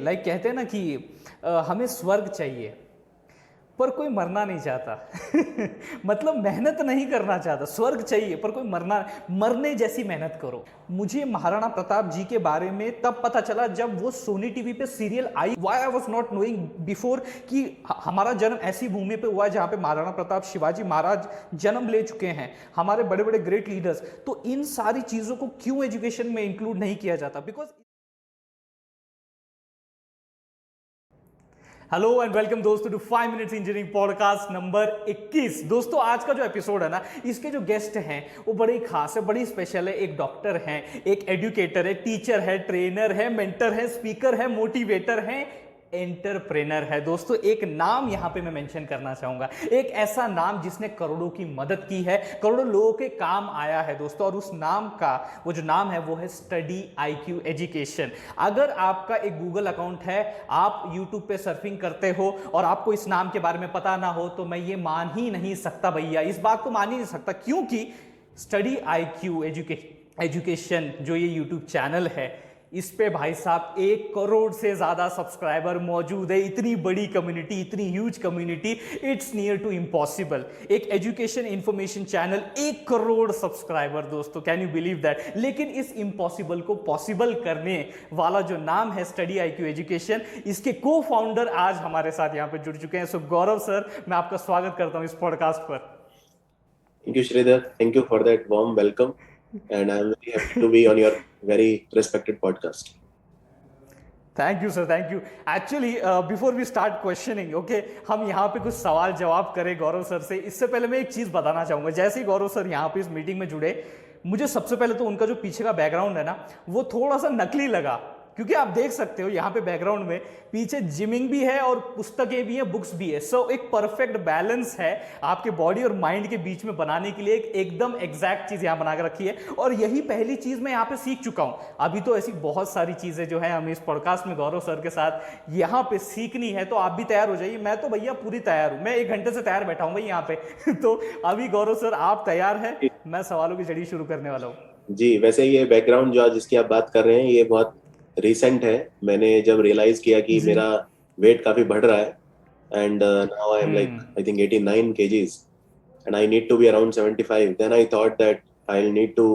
Like कहते हैं ना कि हमें स्वर्ग चाहिए पर कोई मरना नहीं चाहता मतलब मेहनत नहीं करना चाहता, स्वर्ग चाहिए पर कोई मरने जैसी मेहनत करो। मुझे महाराणा प्रताप जी के बारे में तब पता चला जब वो सोनी टीवी पे serial I. Why I was not knowing before कि हमारा जन्म ऐसी भूमि पे हुआ है जहां पे महाराणा प्रताप शिवाजी महाराज जन्म ले चुके हैं, हमारे बड़े बड़े ग्रेट लीडर्स। तो इन सारी चीजों को क्यों एजुकेशन में इंक्लूड नहीं किया जाता? बिकॉज हेलो एंड वेलकम दोस्तों to 5 minutes engineering podcast number 21। दोस्तों आज का जो एपिसोड है ना, इसके जो गेस्ट हैं वो बड़े ही खास है, बड़ी स्पेशल है। एक डॉक्टर हैं, एक एजुकेटर है, टीचर है, ट्रेनर है, मेंटर है, स्पीकर है, मोटिवेटर है, एंटरप्रेनर है। दोस्तों एक नाम यहां पे मैं मेंशन करना चाहूंगा, एक ऐसा नाम जिसने करोड़ों की मदद की है, करोड़ों लोगों के काम आया है दोस्तों। और उस नाम का वो जो नाम है वो है स्टडी IQ एजुकेशन। अगर आपका एक गूगल अकाउंट है, आप यूट्यूब पे सर्फिंग करते हो और आपको इस नाम के बारे में पता ना हो, तो मैं ये मान ही नहीं सकता भैया, इस बात को मान ही नहीं सकता, क्योंकि स्टडी IQ एजुकेशन जो ये यूट्यूब चैनल है, इस पे भाई साहब 1 करोड़ से ज्यादा सब्सक्राइबर मौजूद है। इतनी बड़ी कम्युनिटी, इतनी huge community, it's near to impossible. एक education information channel, 1 crore subscriber दोस्तों, कैन यू बिलीव दैट? लेकिन इस इम्पॉसिबल को पॉसिबल करने वाला जो नाम है स्टडी IQ एजुकेशन, इसके को फाउंडर आज हमारे साथ यहाँ पे जुड़ चुके हैं। सो गौरव सर, मैं आपका स्वागत करता हूँ इस पॉडकास्ट पर। Thank you, Sridhar. Thank you for that warm welcome. And I'm very happy to be on your very respected podcast. Thank you sir, thank you. Actually before we start questioning, okay, हम यहाँ पे कुछ सवाल जवाब करें गौरव sir से, इससे पहले मैं एक चीज़ बताना चाहूँगा। जैसे ही गौरव सर यहाँ पे इस मीटिंग में जुड़े, मुझे सबसे पहले तो उनका जो पीछे का बैकग्राउंड है ना, वो थोड़ा सा नकली लगा, क्योंकि आप देख सकते हो यहाँ पे बैकग्राउंड में पीछे जिमिंग भी है और पुस्तकें भी हैं, बुक्स भी है। सो एक परफेक्ट बैलेंस है आपके बॉडी और माइंड के बीच में बनाने के लिए, एक एकदम एग्जैक्ट चीज यहाँ बना के रखी है। और यही पहली चीज मैं यहाँ पे सीख चुका हूँ। अभी तो ऐसी बहुत सारी चीजें जो है हमें इस पॉडकास्ट में गौरव सर के साथ यहाँ पे सीखनी है, तो आप भी तैयार हो जाइए। मैं तो भैया पूरी तैयार हूँ, मैं 1 घंटे से तैयार बैठा हूँ भाई यहाँ पे तो अभी गौरव सर आप तैयार हैं? मैं सवालों की झड़ी शुरू करने वाला हूँ। जी, वैसे ये बैकग्राउंड जो जिसकी आप बात कर रहे हैं ये बहुत रिसेंट है। मैंने जब रियलाइज किया कि जी। मेरा वेट काफी बढ़ रहा है and now I am like hmm. I think 89 kgs and I need to be around 75. Then I thought that I'll need to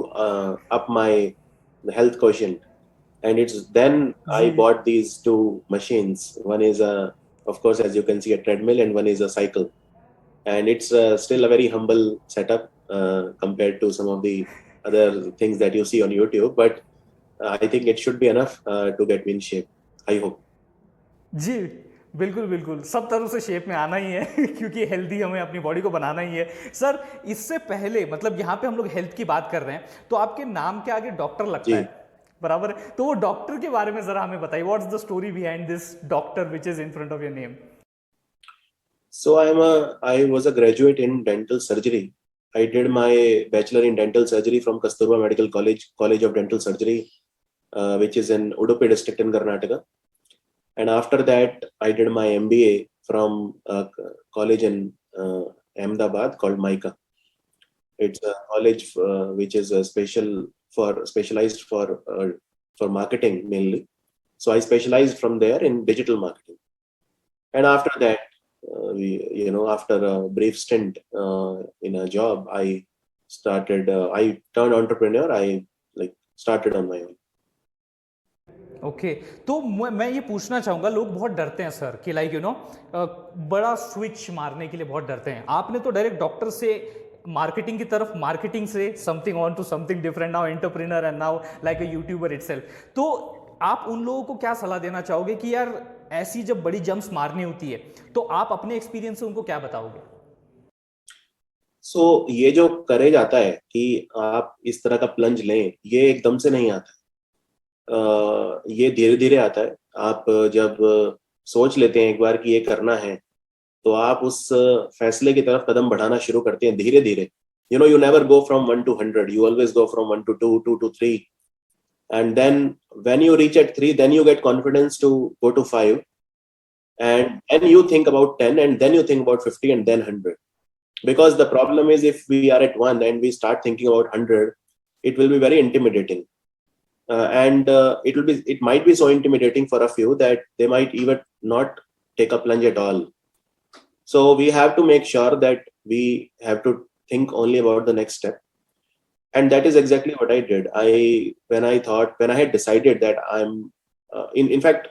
up my health quotient, and it's then I ji. bought these two machines. One is of course, as you can see, a treadmill, and one is a cycle. And it's still a very humble setup compared to some of the other things that you see on YouTube, but I think it should be enough to get me in shape, I hope. जी, बिल्कुल, बिल्कुल। सब तरह से shape में आना ही है क्योंकि healthy हमें अपनी बॉडी को बनाना ही है। सर, इससे पहले मतलब यहाँ पे हम लोग हेल्थ की बात कर रहे हैं, तो आपके नाम के आगे डॉक्टर लगता जी। है, बराबर है? तो वो डॉक्टर के बारे में ज़रा हमें बताइए, what's the story behind this doctor which is in front of your name? So I was a graduate in dental surgery. I did my bachelor in dental surgery from Kasturba Medical College of Dental Surgery, which is in Udupi district in Karnataka. And after that, I did my MBA from a college in Ahmedabad called MICA. It's a college which is specialized for marketing mainly. So I specialized from there in digital marketing. And after that, after a brief stint in a job, I turned entrepreneur. I like started on my own. Okay. तो मैं ये पूछना चाहूँगा, लोग बहुत डरते हैं sir कि लाइक बड़ा स्विच मारने के लिए बहुत डरते हैं। आपने तो डायरेक्ट डॉक्टर से मार्केटिंग की तरफ, मार्केटिंग से something on to something different, now entrepreneur and now like a YouTuber itself. तो आप उन लोगों को क्या सलाह देना चाहोगे कि यार ऐसी जब बड़ी जंप्स मारनी होती है, तो आप अपने एक्सपीरियंस से उनको क्या बताओगे? सो ये जो करे जाता है कि आप इस तरह का प्लंज लें, ये एकदम से नहीं आता। ये धीरे धीरे आता है। आप जब सोच लेते हैं एक बार कि ये करना है, तो आप उस फैसले की तरफ कदम बढ़ाना शुरू करते हैं धीरे धीरे। You never go from 1 to 100. You always go from 1 to 2, 2 to 3. And then when you reach at 3, then you get confidence to go to 5. And then you think about 10, and then you think about 50, and then 100. Because the problem is, if we are at 1 and we start thinking about 100, it will be very intimidating. and it might be so intimidating for a few that they might even not take a plunge at all. So we have to make sure that we have to think only about the next step. And that is exactly what I did. When I had decided that in fact,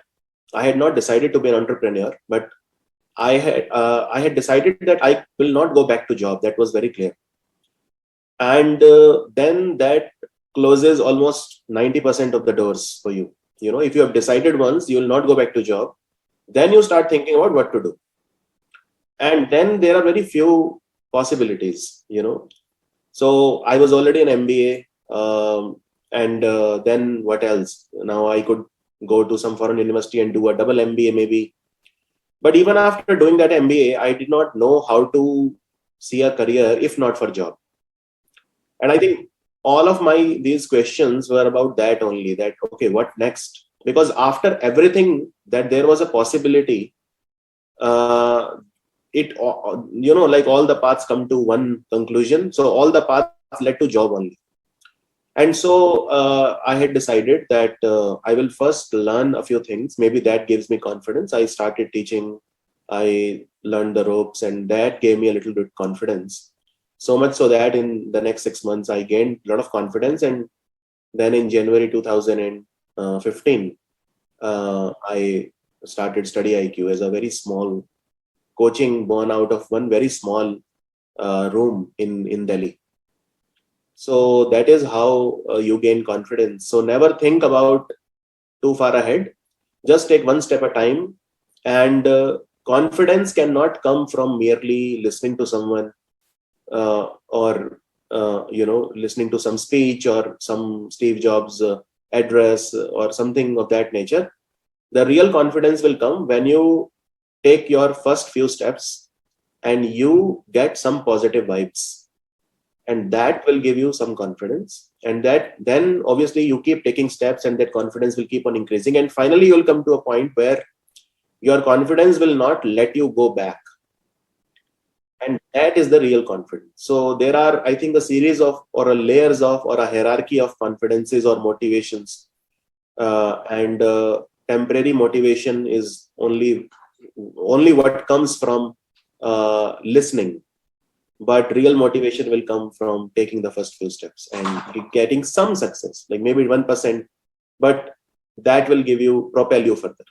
I had not decided to be an entrepreneur, but I had decided that I will not go back to job. That was very clear. And then that closes almost 90% of the doors for you. You know, if you have decided once, you will not go back to job. Then you start thinking about what to do. And then there are very few possibilities, you know. So I was already an MBA, and then what else? Now I could go to some foreign university and do a double MBA maybe. But even after doing that MBA, I did not know how to see a career if not for job. And I think all of these questions were about that only. That okay, what next? Because after everything that there was a possibility, uh, like all the paths come to one conclusion. So all the paths led to job only. And so I had decided that I will first learn a few things. Maybe that gives me confidence. I started teaching. I learned the ropes, and that gave me a little bit confidence. So much so that in the next 6 months, I gained a lot of confidence. And then in January 2015, I started Study IQ as a very small coaching born out of one very small room in Delhi. So that is how you gain confidence. So never think about too far ahead. Just take one step at a time. And confidence cannot come from merely listening to someone or listening to some speech or some Steve Jobs address or something of that nature. The real confidence will come when you take your first few steps and you get some positive vibes, and that will give you some confidence. And that then obviously you keep taking steps, and that confidence will keep on increasing, and finally you'll come to a point where your confidence will not let you go back, and that is the real confidence. So there are, I think, a series of or a layers of or a hierarchy of confidences or motivations, and temporary motivation is only what comes from listening, but real motivation will come from taking the first few steps and getting some success, like maybe 1%, but that will propel you further.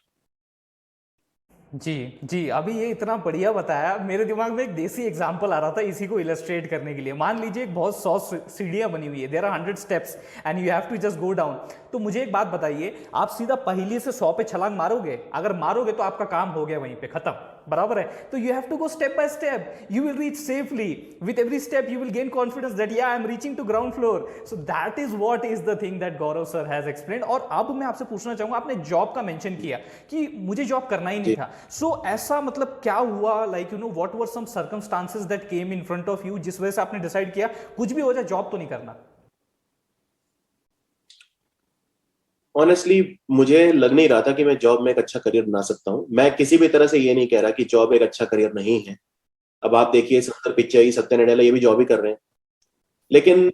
जी जी, अभी ये इतना बढ़िया बताया, मेरे दिमाग में एक देसी एग्जांपल आ रहा था इसी को इलस्ट्रेट करने के लिए। मान लीजिए एक बहुत 100 सीढ़ियाँ बनी हुई है, there are 100 steps and you have to just go down. तो मुझे एक बात बताइए, आप सीधा पहली से 100 पे छलांग मारोगे? अगर मारोगे तो आपका काम हो गया, वहीं पे खत्म, बराबर है। तो you have to go step by step, you will reach safely. With every step you will gain confidence that या I am reaching to ground floor. So that is what is the thing that Gaurav sir has explained. और अब मैं आपसे पूछना चाहूंगा, आपने job का mention किया कि मुझे जॉब करना ही नहीं था। सो ऐसा मतलब क्या हुआ, like you know what were some circumstances that came in front of you जिस वजह से आपने डिसाइड किया कुछ भी हो जाए जॉब तो नहीं करना? ऑनेस्टली मुझे लग नहीं रहा था कि मैं जॉब में एक अच्छा करियर बना सकता हूँ। मैं किसी भी तरह से ये नहीं कह रहा कि जॉब एक अच्छा करियर नहीं है। अब आप देखिए सुंदर पिचाई, सत्या नडेला, ये भी जॉब ही कर रहे हैं। लेकिन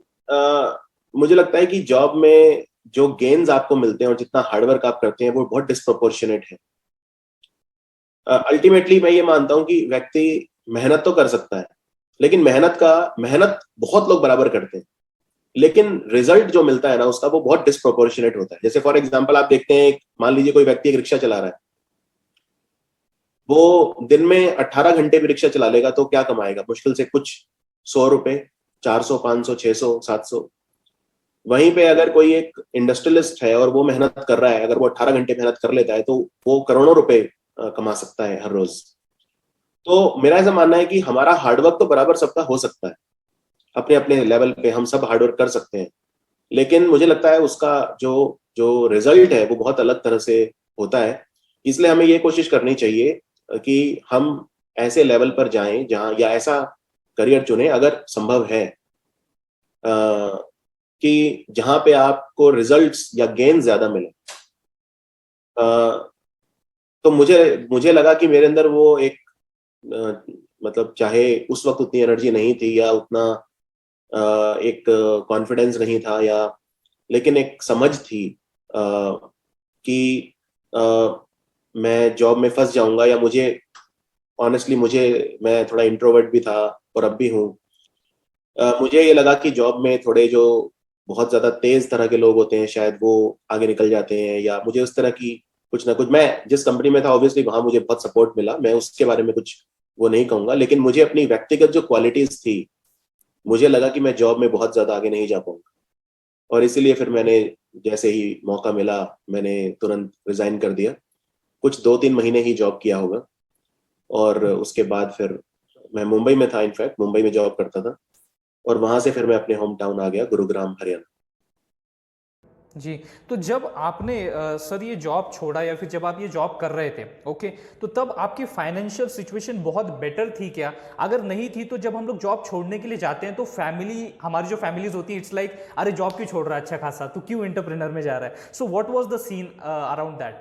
मुझे लगता है कि जॉब में जो गेन्स आपको मिलते हैं और जितना हार्डवर्क आप करते हैं वो बहुत डिस्प्रोपोर्शनेट है। अल्टीमेटली मैं ये मानता हूं कि व्यक्ति मेहनत तो कर सकता है, लेकिन मेहनत बहुत लोग बराबर करते हैं, लेकिन रिजल्ट जो मिलता है ना उसका, वो बहुत डिस्प्रोपोर्शनेट होता है। जैसे फॉर एग्जांपल आप देखते हैं, मान लीजिए कोई व्यक्ति एक रिक्शा चला रहा है, वो दिन में 18 घंटे भी रिक्शा चला लेगा तो क्या कमाएगा? मुश्किल से कुछ 100 रुपए, 400, 500, 600, 700। वहीं पे अगर कोई एक इंडस्ट्रियलिस्ट है और वो मेहनत कर रहा है, अगर वो 18 घंटे मेहनत कर लेता है तो वो करोड़ों रुपए कमा सकता है हर रोज। तो मेरा ऐसा मानना है कि हमारा हार्डवर्क तो बराबर सबका हो सकता है, अपने अपने लेवल पे हम सब हार्डवर्क कर सकते हैं, लेकिन मुझे लगता है उसका जो जो रिजल्ट है वो बहुत अलग तरह से होता है। इसलिए हमें ये कोशिश करनी चाहिए कि हम ऐसे लेवल पर जाएं जहां, या ऐसा करियर चुने अगर संभव है, कि जहां पे आपको रिजल्ट्स या गेन ज्यादा मिले। तो मुझे लगा कि मेरे अंदर वो एक मतलब चाहे उस वक्त उतनी एनर्जी नहीं थी या उतना एक कॉन्फिडेंस नहीं था, या लेकिन एक समझ थी कि मैं जॉब में फंस जाऊंगा, या मुझे ऑनेस्टली मैं थोड़ा इंट्रोवर्ट भी था और अब भी हूँ। मुझे ये लगा कि जॉब में थोड़े जो बहुत ज्यादा तेज तरह के लोग होते हैं शायद वो आगे निकल जाते हैं, या मुझे उस तरह की कुछ ना कुछ, मैं जिस कंपनी में था ऑब्वियसली वहां मुझे बहुत सपोर्ट मिला, मैं उसके बारे में कुछ वो नहीं कहूंगा, लेकिन मुझे अपनी व्यक्तिगत जो क्वालिटीज थी, मुझे लगा कि मैं जॉब में बहुत ज्यादा आगे नहीं जा पाऊंगा। और इसीलिए फिर मैंने जैसे ही मौका मिला मैंने तुरंत रिजाइन कर दिया। कुछ 2-3 महीने ही जॉब किया होगा, और उसके बाद फिर मैं मुंबई में था, इनफैक्ट मुंबई में जॉब करता था, और वहां से फिर मैं अपने होम टाउन आ गया, गुरुग्राम हरियाणा। जी, तो जब आपने सर ये जॉब छोड़ा या फिर जब आप ये जॉब कर रहे थे, ओके, तो तब आपकी फाइनेंशियल सिचुएशन बहुत बेटर थी क्या? अगर नहीं थी तो जब हम लोग जॉब छोड़ने के लिए जाते हैं तो फैमिली, हमारी जो फैमिलीज होती है, इट्स लाइक अरे जॉब क्यों छोड़ रहा है अच्छा खासा, तो क्यों एंटरप्रेन्योर में जा रहा है? So what was the scene around that?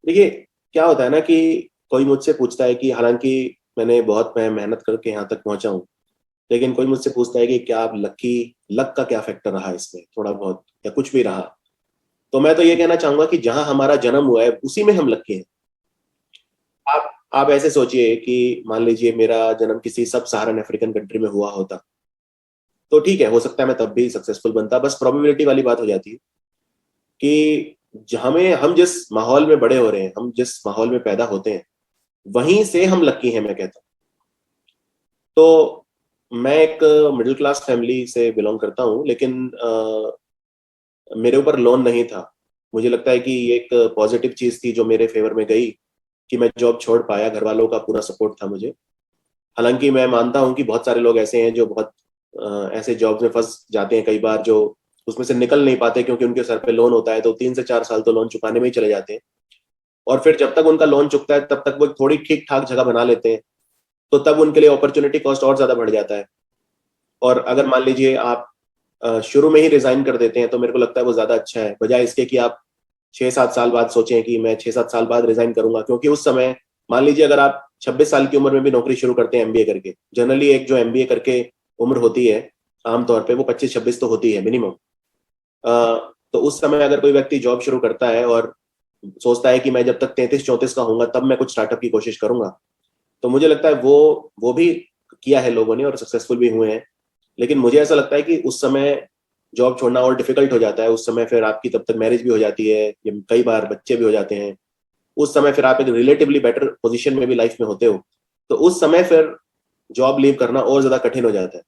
देखिए, क्या होता है ना कि कोई मुझसे पूछता है कि हालांकि मैं मेहनत करके यहाँ तक पहुंचा हूँ, लेकिन कोई मुझसे पूछता है कि क्या आप लक का क्या फैक्टर रहा इसमें, थोड़ा बहुत या कुछ भी रहा, तो मैं तो ये कहना चाहूंगा कि जहां हमारा जन्म हुआ है उसी में हम लकी हैं। आप ऐसे सोचिए कि मान लीजिए मेरा जन्म किसी सब सहारन अफ्रीकन कंट्री में हुआ होता, तो ठीक है, हो सकता है मैं तब भी सक्सेसफुल बनता, बस प्रोबेबिलिटी वाली बात हो जाती है कि हमें, हम जिस माहौल में बड़े हो रहे हैं, हम जिस माहौल में पैदा होते हैं, वहीं से हम लकी हैं, मैं कहता हूँ। तो मैं एक मिडिल क्लास फैमिली से बिलोंग करता हूँ, लेकिन मेरे ऊपर लोन नहीं था। मुझे लगता है कि ये एक पॉजिटिव चीज थी जो मेरे फेवर में गई, कि मैं जॉब छोड़ पाया, घर वालों का पूरा सपोर्ट था मुझे। हालांकि मैं मानता हूँ कि बहुत सारे लोग ऐसे हैं जो बहुत ऐसे जॉब्स में फंस जाते हैं कई बार, जो उसमें से निकल नहीं पाते क्योंकि उनके सर पे लोन होता है, तो 3 से 4 साल तो लोन चुकाने में ही चले जाते हैं। और फिर जब तक उनका लोन चुकता है तब तक वो थोड़ी ठीक ठाक जगह बना लेते हैं, तो तब उनके लिए अपॉर्चुनिटी कॉस्ट और ज्यादा बढ़ जाता है। और अगर मान लीजिए आप शुरू में ही रिजाइन कर देते हैं, तो मेरे को लगता है वो ज्यादा अच्छा है, बजाय इसके कि आप 6-7 साल बाद सोचें कि मैं 6-7 साल बाद रिजाइन करूंगा। क्योंकि उस समय, मान लीजिए अगर आप 26 साल की उम्र में भी नौकरी शुरू करते हैं एमबीए करके, जनरली एक जो एमबीए करके उम्र होती है आमतौर पे वो 25-26 तो होती है मिनिमम। तो उस समय अगर कोई व्यक्ति जॉब शुरू करता है और सोचता है कि मैं जब तक 33-34 का होऊंगा तब मैं कुछ स्टार्टअप की कोशिश करूंगा, तो मुझे लगता है वो भी किया है लोगों ने और सक्सेसफुल भी हुए हैं। लेकिन मुझे ऐसा लगता है कि उस समय जॉब छोड़ना और डिफिकल्ट हो जाता है। उस समय फिर आपकी तब तक मैरिज भी हो जाती है, कई बार बच्चे भी हो जाते हैं। उस समय फिर आप एक रिलेटिवली बेटर पोजीशन में भी लाइफ में होते हो, तो उस समय फिर जॉब लीव करना और ज्यादा कठिन हो जाता है।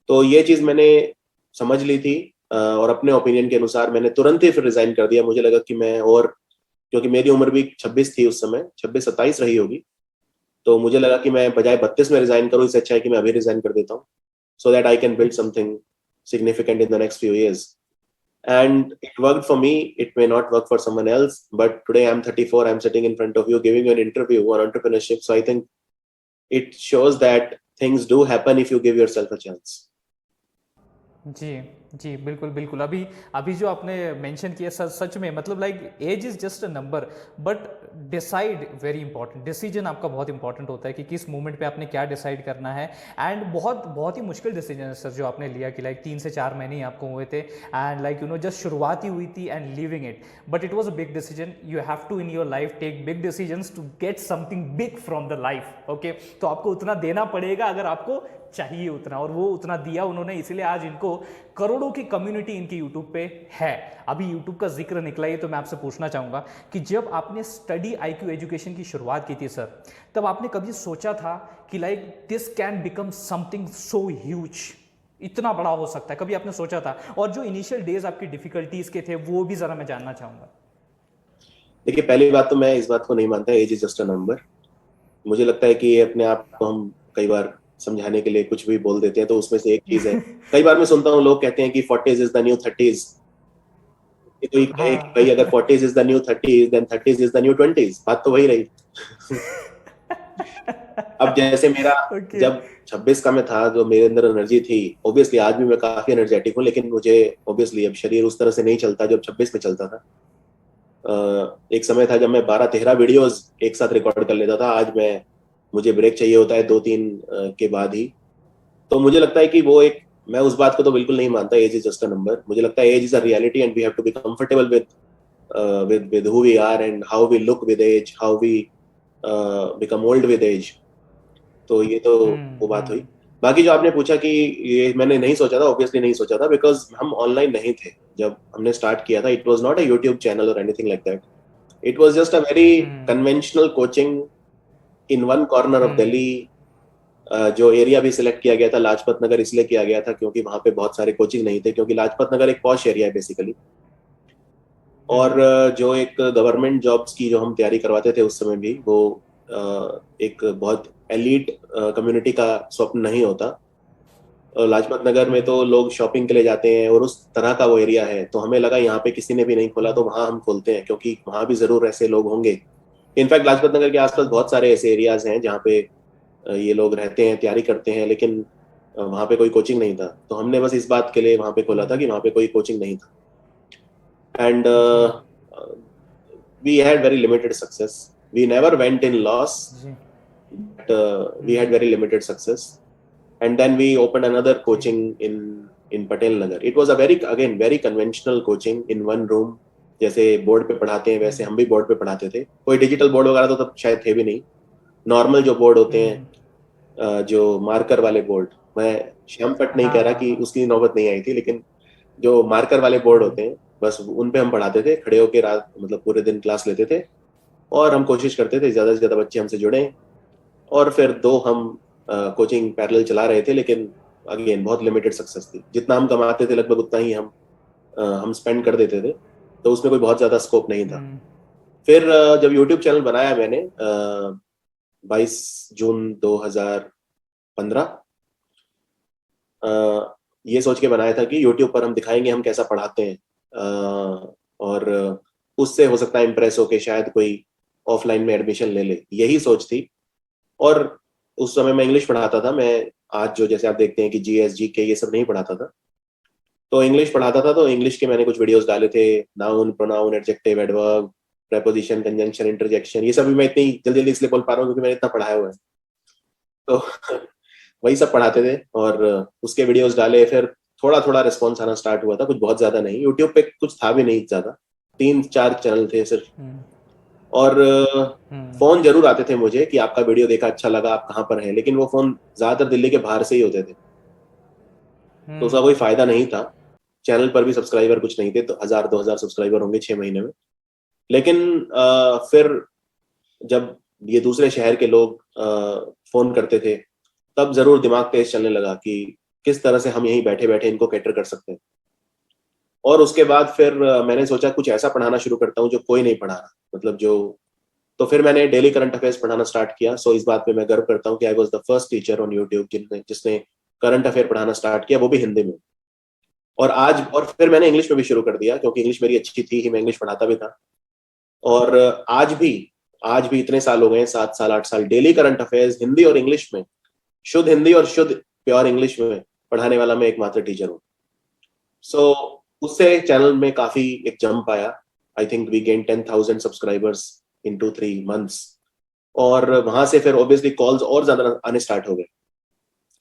तो ये चीज मैंने समझ ली थी, और अपने ओपिनियन के अनुसार मैंने तुरंत ही फिर रिजाइन कर दिया। मुझे लगा कि मैं, और क्योंकि मेरी उम्र भी 26 थी उस समय, 26-27 रही होगी, तो मुझे लगा कि मैं बजाय 32 में रिजाइन करूं, इससे अच्छा है कि मैं अभी रिजाइन कर देता हूँ, so that I can build something significant in the next few years. And it worked for me. It may not work for someone else, but today I'm 34. I'm sitting in front of you giving you an interview on entrepreneurship. So I think it shows that things do happen if you give yourself a chance. जी, जी, बिल्कुल, बिल्कुल। अभी अभी जो आपने mention किया, सच सच में मतलब like age is just a number, but decide very important, decision आपका बहुत इंपॉर्टेंट होता है कि किस मोमेंट पे आपने क्या डिसाइड करना है। एंड बहुत बहुत ही मुश्किल डिसीजन है सर जो आपने लिया कि लाइक 3 से 4 महीने ही आपको हुए थे, and like you know just शुरुआत ही हुई थी and living it, but it was a big decision. You have to in your life take big decisions to get something big from the life, okay? तो आपको उतना देना पड़ेगा अगर आपको चाहिए उतना, और वो उतना दिया उन्होंने, इसीलिए आज इनको करोड़ों की कम्युनिटी इनकी यूट्यूब पे है। अभी यूट्यूब का जिक्र निकला ही तो मैं आपसे पूछना चाहूंगा कि जब आपने स्टडी आईक्यू एजुकेशन की शुरुआत की थी सर, तब आपने कभी सोचा था कि like this can become something so huge, इतना बड़ा हो सकता है? कभी आपने सोचा था? और जो इनिशियल डेज आपकी डिफिकल्टीज के थे वो भी जरा मैं जानना चाहूंगा। देखिए, पहली बात तो मैं इस बात को नहीं मानता age is just a number. मुझे लगता है कि ये अपने आप को हम कई बार समझाने के लिए कुछ भी बोल देते हैं, तो उसमें से एक चीज है। कई बार मैं सुनता हूँ लोग कहते हैं कि 40s is the new 30s। कि कोई कहे कि हाँ। भाई अगर 40s is the new 30s, then 30s is the new 20s, बात तो वही रही। अब जैसे मेरा, ओके। जब 26 का मैं था, जो मेरे अंदर एनर्जी थी, ऑब्वियसली आज भी मैं काफी एनर्जेटिक हूँ, लेकिन मुझे ऑब्वियसली अब शरीर उस तरह से नहीं चलता जब 26 में चलता था। एक समय था जब मैं 12-13 वीडियोस एक साथ रिकॉर्ड कर लेता था। आज मैं, मुझे ब्रेक चाहिए होता है 2-3 के बाद ही। तो मुझे लगता है कि वो एक मैं उस बात को तो बिल्कुल नहीं मानता age is just a number. मुझे लगता है age is a reality and we have to be comfortable with who we are and how we look with age, how we become old with age. तो ये तो वो बात हुई। बाकी जो आपने पूछा कि ये मैंने नहीं सोचा था, ऑब्वियसली नहीं सोचा था, बिकॉज हम ऑनलाइन नहीं थे जब हमने स्टार्ट किया था। It was not a YouTube channel और anything like that. It was just a very conventional coaching in one corner of Delhi. जो एरिया भी सिलेक्ट किया गया था लाजपत नगर इसलिए किया गया था क्योंकि वहां पे बहुत सारे कोचिंग नहीं थे, क्योंकि लाजपत नगर एक पॉश एरिया है बेसिकली। और जो एक गवर्नमेंट जॉब्स की जो हम तैयारी करवाते थे उस समय भी, वो एक बहुत एलीट कम्युनिटी का स्वप्न नहीं होता। लाजपत नगर में तो लोग शॉपिंग के लिए जाते हैं और उस तरह का वो एरिया है, तो हमें लगा यहाँ पे किसी ने भी नहीं खोला तो वहां हम खोलते हैं, क्योंकि वहां भी जरूर ऐसे लोग होंगे। इनफैक्ट लाजपत नगर के आसपास बहुत सारे ऐसे एरियाज हैं जहाँ पे ये लोग रहते हैं, तैयारी करते हैं, लेकिन वहां पे कोई कोचिंग नहीं था। तो हमने बस इस बात के लिए वहां पे खोला था कि वहां पे कोई कोचिंग नहीं था। And we had very limited success. We never went in loss, but we had very limited success. And then we opened another coaching in Patel Nagar. It was a very conventional coaching in one room. जैसे board पे पढ़ाते हैं वैसे हम भी board पे पढ़ाते थे। कोई डिजिटल बोर्ड वगैरह तो तब शायद थे भी नहीं। नॉर्मल जो बोर्ड होते हैं, जो मार्कर वाले बोर्ड, मैं श्यामपट नहीं कह रहा कि उसकी नौबत नहीं आई थी, लेकिन जो मार्कर वाले बोर्ड होते हैं बस उन पे हम पढ़ाते थे, खड़े होके रात मतलब पूरे दिन क्लास लेते थे। और हम कोशिश करते थे ज्यादा से ज्यादा बच्चे हमसे जुड़े। और फिर दो हम कोचिंग पैरेलल चला रहे थे, लेकिन अगेन बहुत लिमिटेड सक्सेस थी। जितना हम कमाते थे लगभग उतना ही हम स्पेंड कर देते थे, तो उसमें कोई बहुत ज्यादा स्कोप नहीं था। फिर जब यूट्यूब चैनल बनाया मैंने 22 जून 2015, ये सोच के बनाया था कि यूट्यूब पर हम दिखाएंगे हम कैसा पढ़ाते हैं, और उससे हो सकता है इम्प्रेस होके शायद कोई ऑफलाइन में एडमिशन ले ले, यही सोच थी। और उस समय मैं इंग्लिश पढ़ाता था। मैं आज जो जैसे आप देखते हैं कि जीएस जीके ये सब नहीं पढ़ाता था, तो इंग्लिश पढ़ाता था। तो इंग्लिश के मैंने कुछ वीडियोस डाले थे, noun pronoun adjective adverb preposition conjunction interjection, ये सब भी मैं इतनी जल्दी जल्दी इसलिए बोल पा रहा हूँ क्योंकि मैंने इतना पढ़ाया हुआ है। तो वही सब पढ़ाते थे और उसके वीडियोस डाले। फिर थोड़ा थोड़ा रिस्पॉन्स आना स्टार्ट हुआ था, कुछ बहुत ज्यादा नहीं। यूट्यूब पे कुछ था भी नहीं ज्यादा, 3-4 चैनल थे सिर्फ। और फोन जरूर आते थे मुझे कि आपका वीडियो देखा, अच्छा लगा, आप कहाँ पर हैं, लेकिन वो फोन ज्यादातर दिल्ली के बाहर से ही होते थे, तो उसका कोई फायदा नहीं था। चैनल पर भी सब्सक्राइबर कुछ नहीं थे, तो 1000-2000 सब्सक्राइबर होंगे 6 महीने में। लेकिन फिर जब ये दूसरे शहर के लोग फोन करते थे, तब जरूर दिमाग तेज चलने लगा कि किस तरह से हम यहीं बैठे बैठे इनको कैटर कर सकते हैं। और उसके बाद फिर मैंने सोचा कुछ ऐसा पढ़ाना शुरू करता हूँ जो कोई नहीं पढ़ा रहा, मतलब जो। तो फिर मैंने डेली करंट अफेयर्स पढ़ाना स्टार्ट किया। सो इस बात पे मैं गर्व करता हूँ कि I was the first teacher on YouTube जिसने करंट अफेयर पढ़ाना स्टार्ट किया, वो भी हिंदी में। और फिर मैंने इंग्लिश में भी शुरू कर दिया, क्योंकि इंग्लिश मेरी अच्छी थी ही, मैं इंग्लिश पढ़ाता भी था। और आज भी इतने साल हो गए, 7 साल 8 साल, डेली करंट अफेयर्स हिंदी और इंग्लिश में, शुद्ध हिंदी और शुद्ध प्योर इंग्लिश में पढ़ाने वाला मैं एकमात्र टीचर हूँ। सो उससे चैनल में काफी एक जंप आया। I think we gain 10,000 subscribers in 2-3 months. और वहां से फिर ऑब्वियसली कॉल्स और ज्यादा आने स्टार्ट हो गए।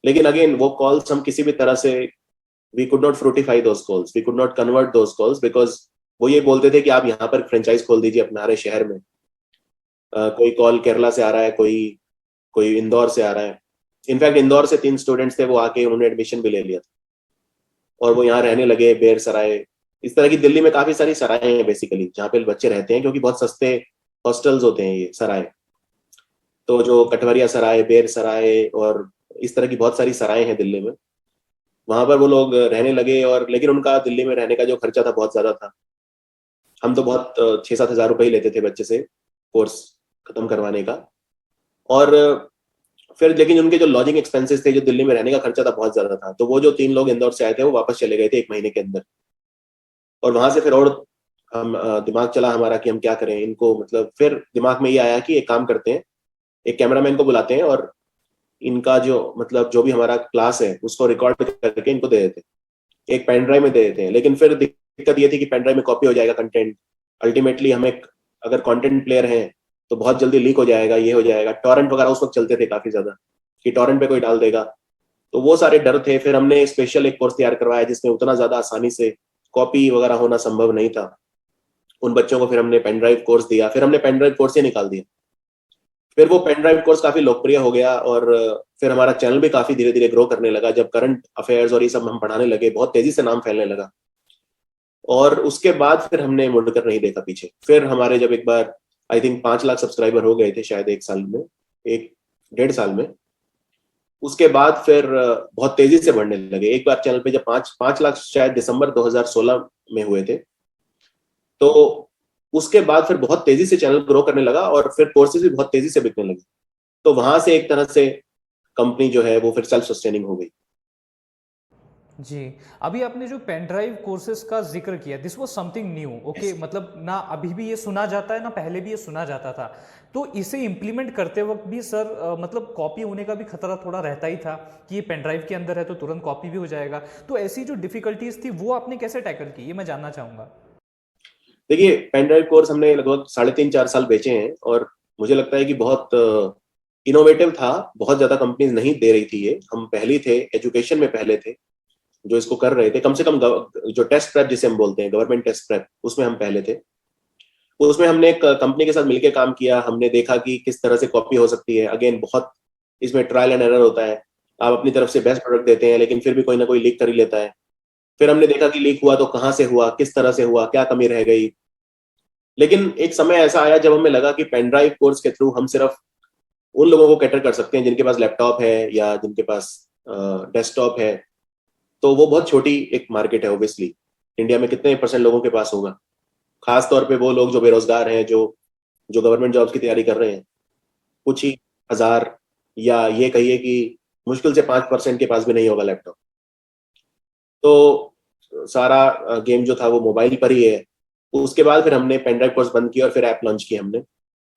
लेकिन अगेन वो कॉल्स हम किसी भी तरह से, we could not fructify those calls, we could not convert those calls, because वो ये बोलते थे कि आप यहाँ पर फ्रेंचाइज खोल दीजिए अपने हमारे शहर में। कोई कॉल केरला से आ रहा है, कोई कोई इंदौर से आ रहा है। इनफैक्ट इंदौर से 3 स्टूडेंट्स थे, वो आके उन्होंने एडमिशन भी ले लिया था और वो यहाँ रहने लगे, बेर सराय। इस तरह की दिल्ली में काफी सारी सराय हैं बेसिकली जहाँ पे बच्चे रहते हैं, क्योंकि बहुत सस्ते हॉस्टल्स होते हैं ये सराय। तो जो कटवरिया सराय, बेर सराय और इस तरह की बहुत सारी सराय हैं दिल्ली में, वहां पर वो लोग रहने लगे। और लेकिन उनका दिल्ली में रहने का जो खर्चा था बहुत ज्यादा था। हम तो बहुत 6-7 हजार रुपये ही लेते थे बच्चे से कोर्स खत्म करवाने का। और फिर लेकिन उनके जो लॉजिंग एक्सपेंसेस थे, जो दिल्ली में रहने का खर्चा था, बहुत ज्यादा था। तो वो जो 3 लोग इंदौर से आए थे वो वापस चले गए थे 1 महीने के अंदर। और वहां से फिर और हम दिमाग चला हमारा कि हम क्या करें इनको, मतलब फिर दिमाग में ये आया कि एक काम करते हैं, एक कैमरामैन को बुलाते हैं और इनका जो मतलब जो भी हमारा क्लास है उसको रिकॉर्ड करके इनको दे देते हैं, एक पेन ड्राइव में दे देते हैं। लेकिन फिर दिक्कत ये थी कि पेन ड्राइव में कॉपी हो जाएगा कंटेंट, अल्टीमेटली हमें अगर कंटेंट प्लेयर है तो बहुत जल्दी लीक हो जाएगा, ये हो जाएगा। टॉरेंट वगैरह उस वक्त चलते थे काफी ज्यादा, कि टॉरेंट पे कोई डाल देगा तो वो सारे डर थे। फिर हमने स्पेशल एक कोर्स तैयार करवाया जिसमें उतना ज्यादा आसानी से कॉपी वगैरह होना संभव नहीं था। उन बच्चों को फिर हमने पेन ड्राइव कोर्स दिया, फिर हमने पेन ड्राइव कोर्स ही निकाल दिया। फिर वो पेन ड्राइव कोर्स काफी लोकप्रिय हो गया और फिर हमारा चैनल भी काफी धीरे धीरे ग्रो करने लगा। जब करंट अफेयर्स और ये सब हम पढ़ाने लगे, बहुत तेजी से नाम फैलने लगा। और उसके बाद फिर हमने मुड़कर नहीं देखा पीछे। फिर हमारे जब एक बार आई थिंक 5 लाख सब्सक्राइबर हो गए थे शायद एक साल में, एक 1.5 साल में, उसके बाद फिर बहुत तेजी से बढ़ने लगे। एक बार चैनल पे जब 5 लाख शायद दिसंबर 2016 में हुए थे, तो उसके बाद फिर बहुत तेजी से चैनल ग्रो करने लगा और फिर कोर्सेज भी बहुत तेजी से बिकने लगे। तो वहां से एक तरह से कंपनी जो है वो फिर सेल्फ सस्टेनिंग हो गई। जी, अभी आपने जो पेन ड्राइव कोर्सेज का जिक्र किया, this was something new. Okay, मतलब ना अभी भी ये सुना जाता है ना पहले भी ये सुना जाता था। तो इसे इम्प्लीमेंट करते वक्त भी सर मतलब कॉपी होने का भी खतरा थोड़ा रहता ही था कि ये पेन ड्राइव के अंदर है तो तुरंत कॉपी भी हो जाएगा। तो ऐसी जो डिफिकल्टीज थी वो आपने कैसे टैकल की, ये मैं जानना चाहूँगा। देखिए, पेन ड्राइव कोर्स हमने लगभग 3.5-4 साल बेचे हैं और मुझे लगता है कि बहुत इनोवेटिव था। बहुत ज्यादा कंपनीज नहीं दे रही थी ये, हम पहले थे, एजुकेशन में पहले थे जो इसको कर रहे थे। कम से कम जो टेस्ट प्रेप जिसे हम बोलते हैं, गवर्नमेंट टेस्ट प्रेप, उसमें हम पहले थे। उसमें हमने एक कंपनी के साथ मिलकर काम किया। हमने देखा कि किस तरह से कॉपी हो सकती है। अगेन बहुत इसमें ट्रायल एंड एरर होता है। आप अपनी तरफ से बेस्ट प्रोडक्ट देते हैं लेकिन फिर भी कोई ना कोई लीक कर ही लेता है। फिर हमने देखा कि लीक हुआ तो कहाँ से हुआ, किस तरह से हुआ, क्या कमी रह गई। लेकिन एक समय ऐसा आया जब हमें लगा कि पेन ड्राइव कोर्स के थ्रू हम सिर्फ उन लोगों को कैटर कर सकते हैं जिनके पास लैपटॉप है या जिनके पास डेस्कटॉप है। तो वो बहुत छोटी एक मार्केट है ऑब्वियसली। इंडिया में कितने परसेंट लोगों के पास होगा, खास तौर पे वो लोग जो बेरोजगार हैं, जो जो गवर्नमेंट जॉब्स की तैयारी कर रहे हैं। कुछ ही हजार, या ये कहिए कि मुश्किल से 5% के पास भी नहीं होगा लैपटॉप। तो सारा गेम जो था वो मोबाइल पर ही है। उसके बाद फिर हमने पेन ड्राइव कोर्स बंद किया और फिर ऐप लॉन्च की हमने।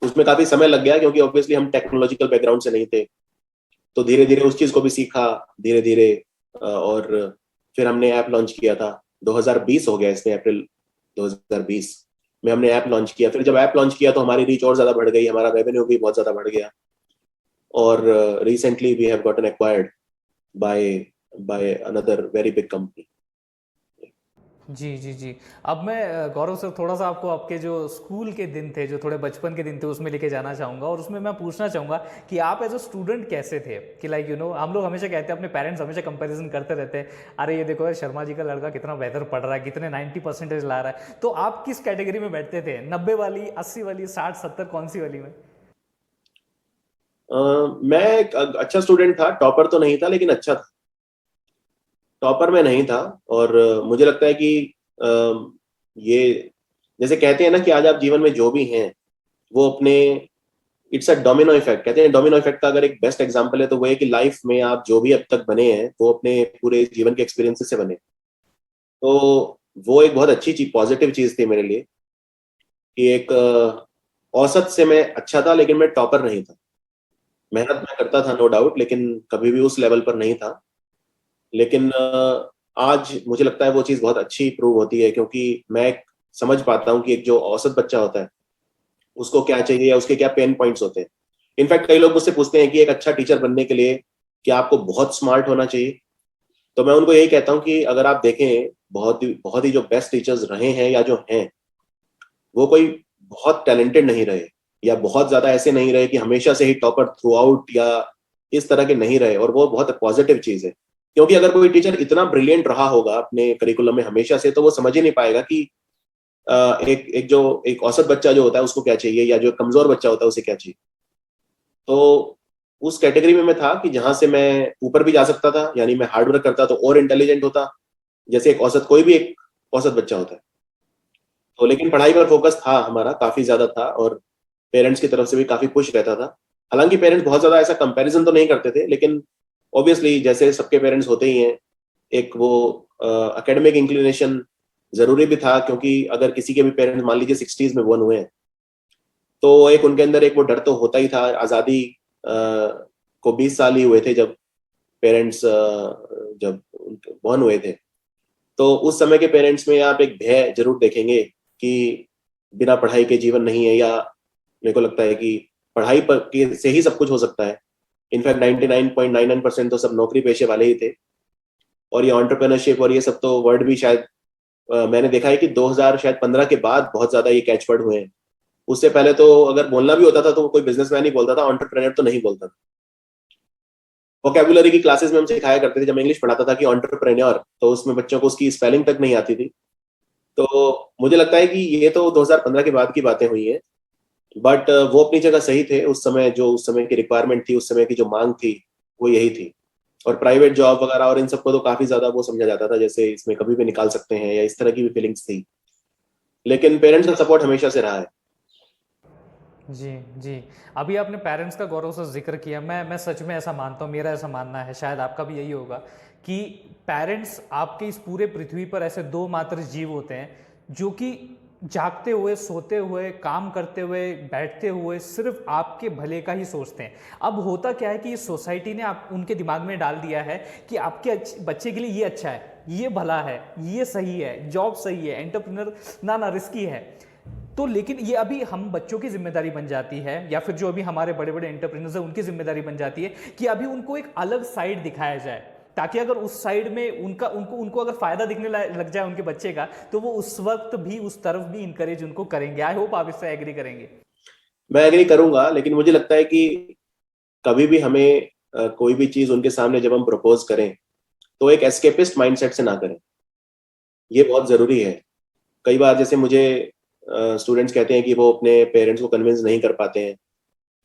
उसमें काफी समय लग गया क्योंकि ऑब्वियसली हम टेक्नोलॉजिकल बैकग्राउंड से नहीं थे। तो धीरे धीरे उस चीज को भी सीखा, धीरे धीरे। और फिर हमने ऐप लॉन्च किया था 2020 हो गया इसमें, अप्रैल 2020 में हमने ऐप लॉन्च किया। फिर जब ऐप लॉन्च किया तो हमारी रीच और ज्यादा बढ़ गई, हमारा रेवेन्यू भी बहुत ज्यादा बढ़ गया। और recently we have gotten acquired by by another very big company. जी जी जी। अब मैं गौरव सर थोड़ा सा आपको आपके जो स्कूल के दिन थे, जो थोड़े बचपन के दिन थे, उसमें लेके जाना चाहूँगा। और उसमें मैं पूछना चाहूँगा कि आप एज अ स्टूडेंट कैसे थे, कि लाइक हम लोग हमेशा कहते हैं, अपने पेरेंट्स हमेशा कंपैरिजन करते रहते हैं, अरे ये देखो यार शर्मा जी का लड़का कितना बेहतर पढ़ रहा है, कितने 90% ला रहा है। तो आप किस कैटेगरी में बैठते थे, 90 वाली, 80 वाली, 60-70, कौन सी वाली में? मैं एक अच्छा स्टूडेंट था, टॉपर तो नहीं था लेकिन अच्छा था। टॉपर में नहीं था। और मुझे लगता है कि ये जैसे कहते हैं ना कि आज आप जीवन में जो भी हैं वो अपने, इट्स अ डोमिनो इफेक्ट। कहते हैं डोमिनो इफेक्ट का अगर एक बेस्ट एग्जांपल है तो वो है कि लाइफ में आप जो भी अब तक बने हैं वो अपने पूरे जीवन के एक्सपीरियंसेस से बने। तो वो एक बहुत अच्छी चीज, पॉजिटिव चीज थी मेरे लिए कि एक औसत से मैं अच्छा था लेकिन मैं टॉपर नहीं था। मेहनत मैं करता था नो डाउट, लेकिन कभी भी उस लेवल पर नहीं था। लेकिन आज मुझे लगता है वो चीज़ बहुत अच्छी प्रूव होती है क्योंकि मैं समझ पाता हूँ कि एक जो औसत बच्चा होता है उसको क्या चाहिए या उसके क्या पेन पॉइंट्स होते हैं। इनफैक्ट कई लोग मुझसे पूछते हैं कि एक अच्छा टीचर बनने के लिए क्या आपको बहुत स्मार्ट होना चाहिए। तो मैं उनको यही कहता हूँ कि अगर आप देखें, बहुत ही जो बेस्ट टीचर्स रहे हैं या जो हैं, वो कोई बहुत टैलेंटेड नहीं रहे या बहुत ज्यादा ऐसे नहीं रहे कि हमेशा से ही टॉपर थ्रू आउट या इस तरह के नहीं रहे। और वो बहुत पॉजिटिव चीज है क्योंकि अगर कोई टीचर इतना ब्रिलियंट रहा होगा अपने करिकुलम में हमेशा से, तो वो समझ ही नहीं पाएगा कि एक एक जो एक औसत बच्चा जो होता है उसको क्या चाहिए या जो कमजोर बच्चा होता है उसे क्या चाहिए। तो उस कैटेगरी में मैं था कि जहां से मैं ऊपर भी जा सकता था, यानी मैं हार्ड वर्क करता तो और इंटेलिजेंट होता, जैसे एक औसत कोई भी एक औसत बच्चा होता है। तो लेकिन पढ़ाई पर फोकस था हमारा, काफी ज्यादा था। और पेरेंट्स की तरफ से भी काफी पुश रहता था। हालांकि पेरेंट्स बहुत ज्यादा ऐसा कंपैरिजन तो नहीं करते थे, लेकिन ऑब्वियसली जैसे सबके पेरेंट्स होते ही हैं, एक वो एकेडमिक इंक्लिनेशन जरूरी भी था। क्योंकि अगर किसी के भी पेरेंट्स मान लीजिए 60s में बोर्न हुए हैं तो एक उनके अंदर एक वो डर तो होता ही था। आजादी को 20 साल ही हुए थे जब पेरेंट्स जब बोर्न हुए थे। तो उस समय के पेरेंट्स में आप एक भय जरूर देखेंगे कि बिना पढ़ाई के जीवन नहीं है, या मेरे को लगता है कि पढ़ाई पर से ही सब कुछ हो सकता है। इनफैक्ट 99.99% तो सब नौकरी पेशे वाले ही थे। और ये एंटरप्रेन्योरशिप और ये सब तो वर्ड भी शायद मैंने देखा है कि 2000 शायद 15 के बाद बहुत ज्यादा ये कैच वर्ड हुए हैं। उससे पहले तो अगर बोलना भी होता था तो कोई बिजनेसमैन ही बोलता था, एंटरप्रेन्योर तो नहीं बोलता था। वोकैबुलरी की क्लासेस में हम सिखाया करते थे जब मैं इंग्लिश पढ़ाता था कि एंटरप्रेन्योर, तो उसमें बच्चों को उसकी स्पेलिंग तक नहीं आती थी। तो मुझे लगता है कि ये तो 2015 के बाद की बातें हुई हैं। बट वो अपनी जगह सही थे उस समय, जो उस समय की रिक्वायरमेंट थी, उस समय की जो मांग थी वो यही थी। और प्राइवेट जॉब वगैरह और इन सबको तो काफी ज्यादा वो समझा जाता था जैसे इसमें कभी भी निकाल सकते हैं, या इस तरह की भी फीलिंग्स थी। लेकिन पेरेंट्स का सपोर्ट हमेशा से रहा है। जी, जी। अभी आपने पेरेंट्स का गौरव से ज़िक्र किया, मैं सच में ऐसा मानता हूँ, मेरा ऐसा मानना है, शायद आपका भी यही होगा कि पेरेंट्स आपके इस पूरे पृथ्वी पर ऐसे दो मात्र जीव होते हैं, जो कि जागते हुए, सोते हुए, काम करते हुए, बैठते हुए सिर्फ़ आपके भले का ही सोचते हैं। अब होता क्या है कि इस सोसाइटी ने आप उनके दिमाग में डाल दिया है कि आपके बच्चे के लिए ये अच्छा है, ये भला है, ये सही है, जॉब सही है, एंटरप्रेन्योर ना रिस्की है। तो लेकिन ये अभी हम बच्चों की जिम्मेदारी बन जाती है, या फिर जो अभी हमारे बड़े बड़े एंटरप्रेन्योर्स हैं उनकी जिम्मेदारी बन जाती है कि अभी उनको एक अलग साइड दिखाया जाए, ताकि अगर उस साइड में उनका उनको उनको अगर फायदा दिखने लग जाए उनके बच्चे का, तो वो उस वक्त भी उस तरफ भी इंकरेज उनको करेंगे। आई होप आप इससे एग्री करेंगे। मैं एग्री करूंगा, लेकिन मुझे लगता है कि कभी भी हमें कोई भी चीज उनके सामने जब हम प्रपोज करें तो एक एस्केपिस्ट माइंडसेट से ना करें। ये बहुत जरूरी है। कई बार जैसे मुझे स्टूडेंट्स कहते हैं कि वो अपने पेरेंट्स को कन्विंस नहीं कर पाते हैं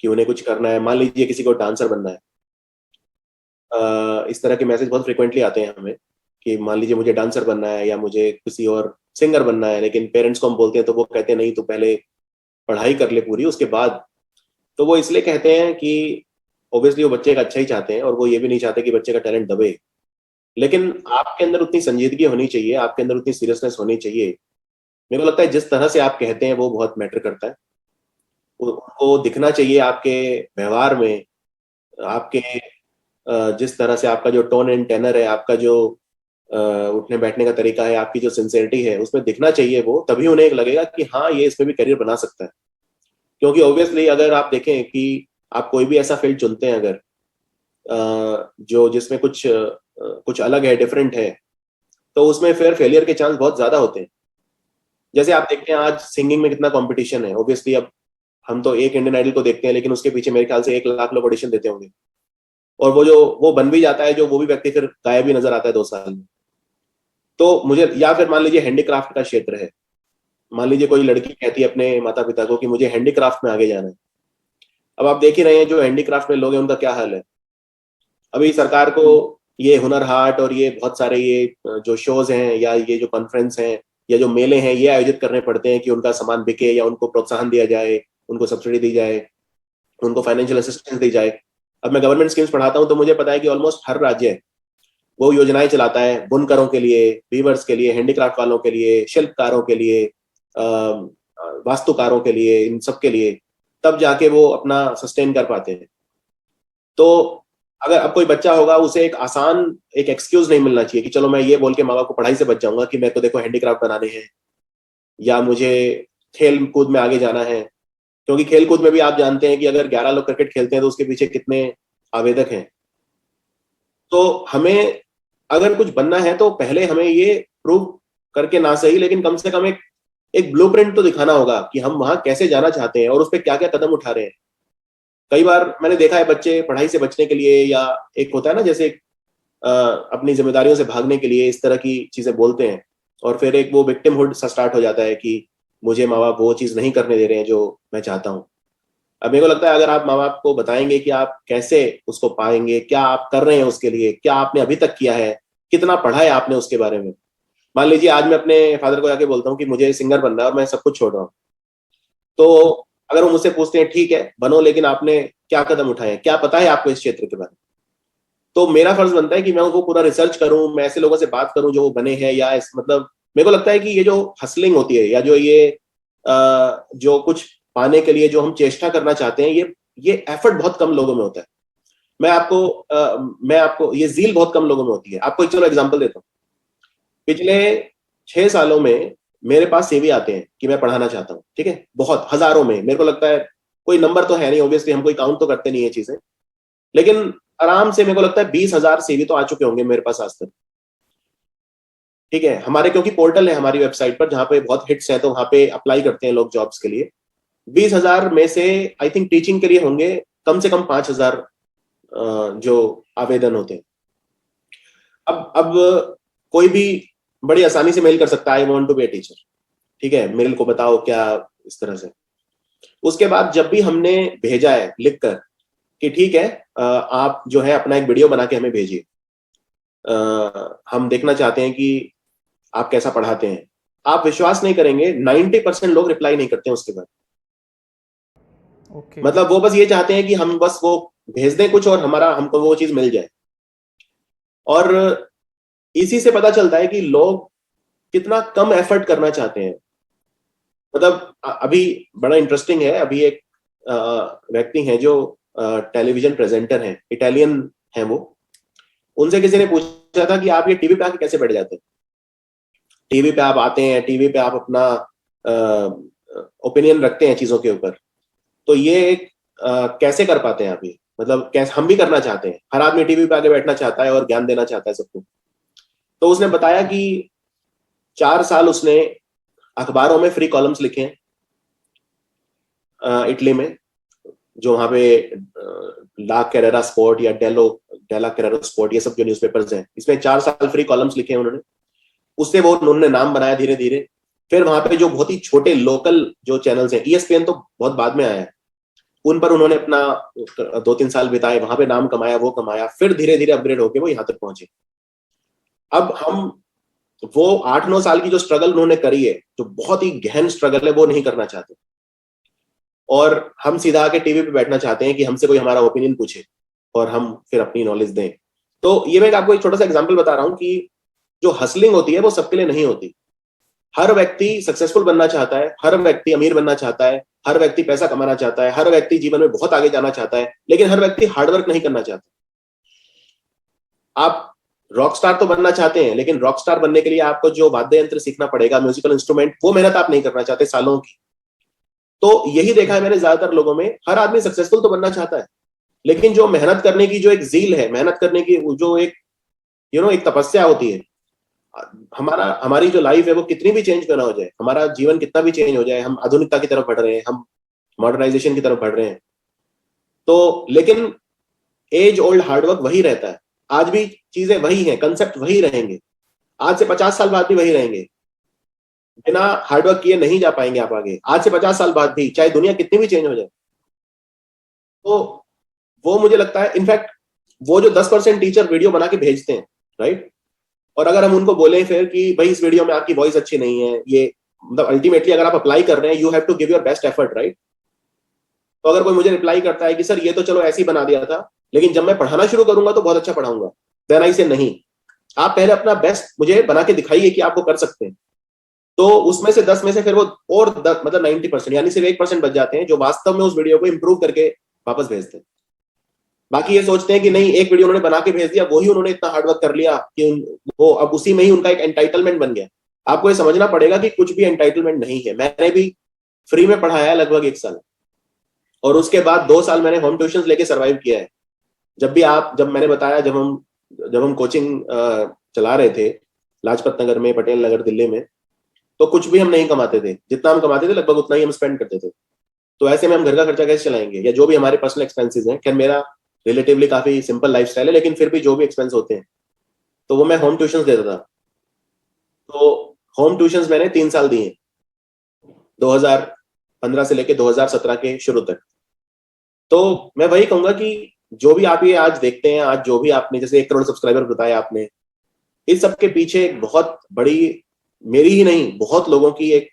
कि उन्हें कुछ करना है। मान लीजिए किसी को डांसर बनना है, इस तरह के मैसेज बहुत फ्रिक्वेंटली आते हैं हमें कि मान लीजिए मुझे डांसर बनना है या मुझे किसी और सिंगर बनना है, लेकिन पेरेंट्स को हम बोलते हैं तो वो कहते हैं नहीं, तो पहले पढ़ाई कर ले पूरी, उसके बाद। तो वो इसलिए कहते हैं कि ऑब्वियसली वो बच्चे का अच्छा ही चाहते हैं और वो ये भी नहीं चाहते कि बच्चे का टैलेंट दबे। लेकिन आपके अंदर उतनी संजीदगी होनी चाहिए, आपके अंदर उतनी सीरियसनेस होनी चाहिए। मेरे को लगता है जिस तरह से आप कहते हैं वो बहुत मैटर करता है। उनको दिखना चाहिए आपके व्यवहार में, आपके जिस तरह से आपका जो टोन एंड टेनर है, आपका जो उठने बैठने का तरीका है, आपकी जो सिंसेरिटी है, उसमें दिखना चाहिए वो। तभी उन्हें एक लगेगा कि हाँ, ये इसमें भी करियर बना सकता है। क्योंकि ऑब्वियसली अगर आप देखें कि आप कोई भी ऐसा फील्ड चुनते हैं अगर जो जिसमें कुछ अलग है, डिफरेंट है, तो उसमें फिर फेलियर के चांस बहुत ज्यादा होते हैं। जैसे आप देखते हैं आज सिंगिंग में कितना कंपटीशन है। ऑब्वियसली अब हम तो एक इंडियन आइडल को देखते हैं, लेकिन उसके पीछे मेरे ख्याल से 1 लाख लोग ऑडिशन देते होंगे। और वो बन भी जाता है जो वो भी व्यक्ति फिर गायब भी नजर आता है 2 साल में। तो मुझे, या फिर मान लीजिए हैंडीक्राफ्ट का क्षेत्र है। मान लीजिए कोई लड़की कहती है अपने माता पिता को कि मुझे हैंडीक्राफ्ट में आगे जाना है। अब आप देख ही रहे हैं जो हैंडीक्राफ्ट में लोग हैं उनका क्या हाल है। अभी सरकार को ये हुनर हाट और ये बहुत सारे ये जो शोज हैं या ये जो कॉन्फ्रेंस हैं या जो मेले हैं, ये आयोजित करने पड़ते हैं कि उनका सामान बिके या उनको प्रोत्साहन दिया जाए, उनको सब्सिडी दी जाए, उनको फाइनेंशियल असिस्टेंस दी जाए। अब मैं गवर्नमेंट स्कीम्स पढ़ाता हूँ तो मुझे पता है कि ऑलमोस्ट हर राज्य वो योजनाएं चलाता है बुनकरों के लिए, वीवर्स के लिए, हैंडीक्राफ्ट वालों के लिए, शिल्पकारों के लिए, वास्तुकारों के लिए, इन सब के लिए। तब जाके वो अपना सस्टेन कर पाते हैं। तो अगर अब कोई बच्चा होगा, उसे एक आसान एक एक्सक्यूज नहीं मिलना चाहिए कि चलो मैं ये बोल के माँ बाप को पढ़ाई से बच जाऊंगा कि मेरे को देखो हैंडीक्राफ्ट बनाने हैं या मुझे खेल कूद में आगे जाना है। क्योंकि खेल कूद में भी आप जानते हैं कि अगर 11 लोग क्रिकेट खेलते हैं तो उसके पीछे कितने आवेदक हैं। तो हमें अगर कुछ बनना है तो पहले हमें ये प्रूव करके ना सही, लेकिन कम से कम एक ब्लूप्रिंट तो दिखाना होगा कि हम वहां कैसे जाना चाहते हैं और उस पर क्या क्या कदम उठा रहे हैं। कई बार मैंने देखा है बच्चे पढ़ाई से बचने के लिए, या एक होता है ना जैसे अपनी जिम्मेदारियों से भागने के लिए इस तरह की चीजें बोलते हैं, और फिर एक वो विक्टिमहुड सा स्टार्ट हो जाता है कि मुझे माँ बाप वो चीज नहीं करने दे रहे हैं जो मैं चाहता हूँ। अब मेरे को लगता है अगर आप माँ बाप को बताएंगे कि आप कैसे उसको पाएंगे, क्या आप कर रहे हैं उसके लिए, क्या आपने अभी तक किया है, कितना पढ़ा है आपने उसके बारे में। मान लीजिए आज मैं अपने फादर को जाके बोलता हूँ कि मुझे सिंगर बनना है और मैं सब कुछ छोड़ रहा हूँ, तो अगर वो मुझसे पूछते हैं ठीक है बनो, लेकिन आपने क्या कदम उठाए हैं, क्या पता है आपको इस क्षेत्र के बारे में, तो मेरा फर्ज बनता है कि मैं उनको पूरा रिसर्च करूं, मैं ऐसे लोगों से बात करूं जो वो बने हैं, या मतलब मेरे को लगता है कि ये जो हसलिंग होती है या जो ये जो कुछ पाने के लिए जो हम चेष्टा करना चाहते हैं, ये एफर्ट बहुत कम लोगों में होता है। मैं आपको ये ज़ील बहुत कम लोगों में होती है। आपको एक चलो एग्जांपल देता हूँ। पिछले 6 सालों में मेरे पास सीवी आते हैं कि मैं पढ़ाना चाहता हूँ, ठीक है, बहुत हजारों में। मेरे को लगता है कोई नंबर तो है नहीं, ऑब्वियसली हम कोई काउंट तो करते नहीं है चीजें, लेकिन आराम से मेरे को लगता है 20,000 सीवी तो आ चुके होंगे मेरे पास आज तक। ठीक है, हमारे क्योंकि पोर्टल है हमारी वेबसाइट पर जहाँ पे बहुत हिट्स हैं, तो वहां पे अप्लाई करते हैं लोग जॉब्स के लिए। 20,000 में से आई थिंक टीचिंग के लिए होंगे कम से कम 5,000 जो आवेदन होते हैं। अब कोई भी बड़ी आसानी से मेल कर सकता है, I want to be a teacher. ठीक है, मेल को बताओ क्या, इस तरह से। उसके बाद जब भी हमने भेजा है लिख कर कि ठीक है, आप जो है अपना एक वीडियो बना के हमें भेजिए, हम देखना चाहते हैं कि आप कैसा पढ़ाते हैं, आप विश्वास नहीं करेंगे 90% लोग रिप्लाई नहीं करते हैं उसके बाद। मतलब वो बस ये चाहते हैं कि हम बस वो भेज दें कुछ और हमको वो चीज मिल जाए। और इसी से पता चलता है कि लोग कितना कम एफर्ट करना चाहते हैं। मतलब अभी बड़ा इंटरेस्टिंग है, अभी एक व्यक्ति हैं जो टेलीविजन प्रेजेंटर हैं, इटालियन हैं वो। उनसे किसी ने पूछा था कि आप ये टीवी पे आके कैसे बैठ जाते हैं, टीवी पे आप आते हैं, टीवी पे आप अपना ओपिनियन रखते हैं चीजों के ऊपर, तो ये एक कैसे कर पाते हैं आप ये, मतलब कैसे हम भी करना चाहते हैं, हर आदमी टीवी पे आके बैठना चाहता है और ज्ञान देना चाहता है सबको। तो उसने बताया कि 4 साल उसने अखबारों में फ्री कॉलम्स लिखे हैं इटली में, जो वहां पे ला कैरेरा स्पोर्ट या डेला कैरेरा स्पोर्ट, ये सब जो न्यूज़पेपर्स हैं, इसमें 4 साल फ्री कॉलम्स लिखे हैं उन्होंने। उससे वो उन्होंने नाम बनाया धीरे धीरे। फिर वहां पे जो बहुत ही छोटे लोकल जो चैनल्स हैं, ईएसपीएन तो बहुत बाद में आया है, उन पर उन्होंने अपना 2-3 साल बिताए, वहां पे नाम कमाया, वो कमाया, फिर धीरे धीरे अपग्रेड होके वो यहाँ तक पहुंचे। अब हम वो 8-9 साल की जो स्ट्रगल उन्होंने करी है, जो बहुत ही गहन स्ट्रगल है, वो नहीं करना चाहते। और हम सीधा आके टीवी पे बैठना चाहते हैं कि हमसे कोई हमारा ओपिनियन पूछे और हम फिर अपनी नॉलेज दें। तो ये मैं आपको एक छोटा सा एग्जांपल बता रहा हूँ कि जो हसलिंग होती है वो सबके लिए नहीं होती। हर व्यक्ति सक्सेसफुल बनना चाहता है, हर व्यक्ति अमीर बनना चाहता है, हर व्यक्ति पैसा कमाना चाहता है, हर व्यक्ति जीवन में बहुत आगे जाना चाहता है, लेकिन हर व्यक्ति हार्डवर्क नहीं करना चाहता। आप रॉक स्टार तो बनना चाहते हैं, लेकिन रॉक स्टार बनने के लिए आपको जो वाद्य यंत्र सीखना पड़ेगा, म्यूजिकल इंस्ट्रूमेंट, वो मेहनत आप नहीं करना चाहते सालों की। तो यही देखा है मैंने ज्यादातर लोगों में, हर आदमी सक्सेसफुल तो बनना चाहता है, लेकिन जो मेहनत करने की जो एक जील है, मेहनत करने की जो एक एक तपस्या होती है, हमारी जो लाइफ है वो कितनी भी चेंज क्यों ना हो जाए, हमारा जीवन कितना भी चेंज हो जाए, हम आधुनिकता की तरफ बढ़ रहे हैं, हम मॉडर्नाइजेशन की तरफ बढ़ रहे हैं, तो लेकिन एज ओल्ड हार्डवर्क वही रहता है। आज भी चीजें वही हैं, कंसेप्ट वही रहेंगे, आज से 50 साल बाद भी वही रहेंगे। बिना हार्डवर्क किए नहीं जा पाएंगे आप आगे, आज से 50 साल बाद भी, चाहे दुनिया कितनी भी चेंज हो जाए। तो वो मुझे लगता है, इनफैक्ट वो जो 10% टीचर वीडियो बना के भेजते हैं, राइट, और अगर हम उनको बोले फिर कि भाई इस वीडियो में आपकी वॉइस अच्छी नहीं है, ये मतलब अल्टीमेटली अगर आप अप्लाई कर रहे हैं, you have to give your best effort, right. तो अगर कोई मुझे रिप्लाई करता है कि सर ये तो चलो ऐसे ही बना दिया था, लेकिन जब मैं पढ़ाना शुरू करूंगा तो बहुत अच्छा पढ़ाऊंगा, देन आई से नहीं, आप पहले अपना बेस्ट मुझे बना के दिखाइए कि आप वो कर सकते हैं। तो उसमें से 10 में से फिर वो और 10 मतलब 90% यानी सिर्फ 1% बच जाते हैं जो वास्तव में उस वीडियो को इंप्रूव करके वापस भेजते हैं। बाकी ये सोचते हैं कि नहीं, एक वीडियो उन्होंने बना के भेज दिया, वही उन्होंने इतना हार्डवर्क कर लिया कि वो अब उसी में ही उनका एक एंटाइटलमेंट बन गया। आपको ये समझना पड़ेगा कि कुछ भी एंटाइटलमेंट नहीं है। मैंने भी फ्री में पढ़ाया है लगभग 1 साल, और उसके बाद 2 साल मैंने होम ट्यूशन लेके सर्वाइव किया है। जब मैंने बताया, जब हम कोचिंग चला रहे थे लाजपत नगर में, पटेल नगर, दिल्ली में, तो कुछ भी हम नहीं कमाते थे, जितना हम कमाते थे लगभग उतना ही हम स्पेंड करते थे। तो ऐसे में हम घर का खर्चा कैसे चलाएंगे, या जो भी हमारे पर्सनल एक्सपेंसेस हैं। खैर मेरा रिलेटिवली काफी सिंपल लाइफस्टाइल है, लेकिन फिर भी जो भी एक्सपेंस होते हैं तो वो मैं होम ट्यूशन देता था। तो होम ट्यूशन मैंने 3 साल दिए, 2015 से लेके 2017 के शुरू तक। तो मैं वही कहूंगा कि जो भी आप ये आज देखते हैं, आज जो भी आपने जैसे 1 करोड़ सब्सक्राइबर बताया आपने, इस सब के पीछे एक बहुत बड़ी, मेरी ही नहीं बहुत लोगों की एक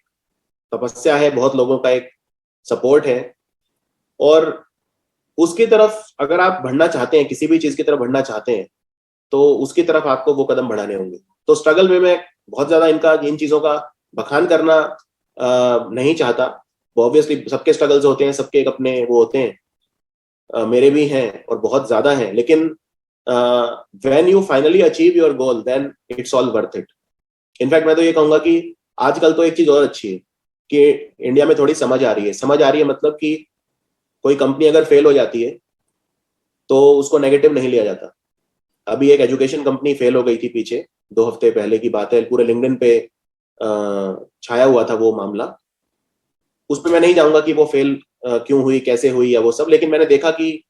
तपस्या है, बहुत लोगों का एक सपोर्ट है। और उसकी तरफ अगर आप बढ़ना चाहते हैं, किसी भी चीज की तरफ बढ़ना चाहते हैं, तो उसकी तरफ आपको वो कदम बढ़ाने होंगे। तो स्ट्रगल में मैं बहुत ज्यादा इन चीजों का बखान करना नहीं चाहता। ऑब्वियसली सबके स्ट्रगल्स होते हैं, सबके एक अपने वो होते हैं, मेरे भी हैं और बहुत ज्यादा हैं, लेकिन when you finally achieve your goal then it's all worth it. In fact मैं तो ये कहूंगा कि आजकल तो एक चीज और अच्छी है कि इंडिया में थोड़ी समझ आ रही है मतलब कि कोई कंपनी अगर फेल हो जाती है तो उसको नेगेटिव नहीं लिया जाता। अभी एक एजुकेशन कंपनी फेल हो गई थी पीछे, 2 हफ्ते पहले की बात है, पूरे लिंक्डइन पे छाया हुआ था वो मामला। उसमें मैं नहीं जाऊंगा कि वो फेल क्यों हुई, कैसे हुई या वो सब, लेकिन मैंने देखा कि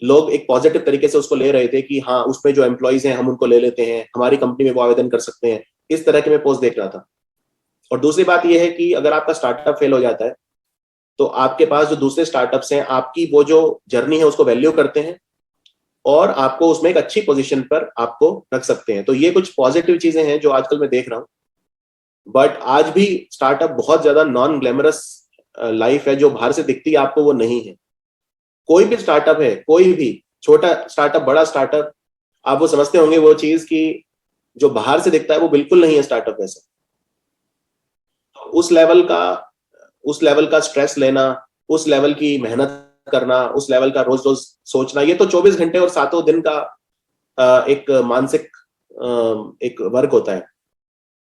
लोग एक पॉजिटिव तरीके से उसको ले रहे थे कि हाँ उसमें जो एम्प्लॉयज हैं हम उनको ले लेते हैं, हमारी कंपनी में वो आवेदन कर सकते हैं। इस तरह के मैं पोस्ट देख रहा था। और दूसरी बात यह है कि अगर आपका स्टार्टअप फेल हो जाता है तो आपके पास जो दूसरे स्टार्टअप्स हैं आपकी वो जो जर्नी है उसको वैल्यू करते हैं और आपको उसमें एक अच्छी पोजीशन पर आपको रख सकते हैं। तो ये कुछ पॉजिटिव चीजें हैं जो आजकल मैं देख रहा हूँ। बट आज भी स्टार्टअप बहुत ज्यादा नॉन ग्लैमरस लाइफ है, जो बाहर से दिखती है आपको वो नहीं है। कोई भी स्टार्टअप है, कोई भी छोटा स्टार्टअप बड़ा स्टार्टअप, आप वो समझते होंगे वो चीज की जो बाहर से दिखता है वो बिल्कुल नहीं है स्टार्टअप वैसा। तो उस लेवल का स्ट्रेस लेना, उस लेवल की मेहनत करना, उस लेवल का रोज रोज सोचना, ये तो 24 घंटे और 7 दिन का एक मानसिक एक वर्क होता है।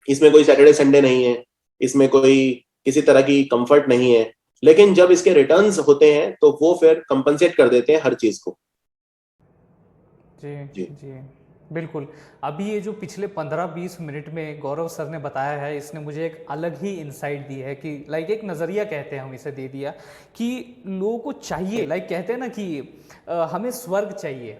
इसमें कोई सैटरडे संडे नहीं है, इसमें कोई किसी तरह की कंफर्ट नहीं है। लेकिन जब इसके रिटर्न्स होते हैं तो वो फिर कंपनसेट कर देते हैं हर चीज को। जी जी। जी बिल्कुल। अभी ये जो पिछले 15-20 मिनट में गौरव सर ने बताया है, इसने मुझे एक अलग ही इंसाइट दी है कि लाइक एक नज़रिया कहते हैं हम इसे दे दिया कि लोगों को चाहिए, लाइक कहते हैं ना कि हमें स्वर्ग चाहिए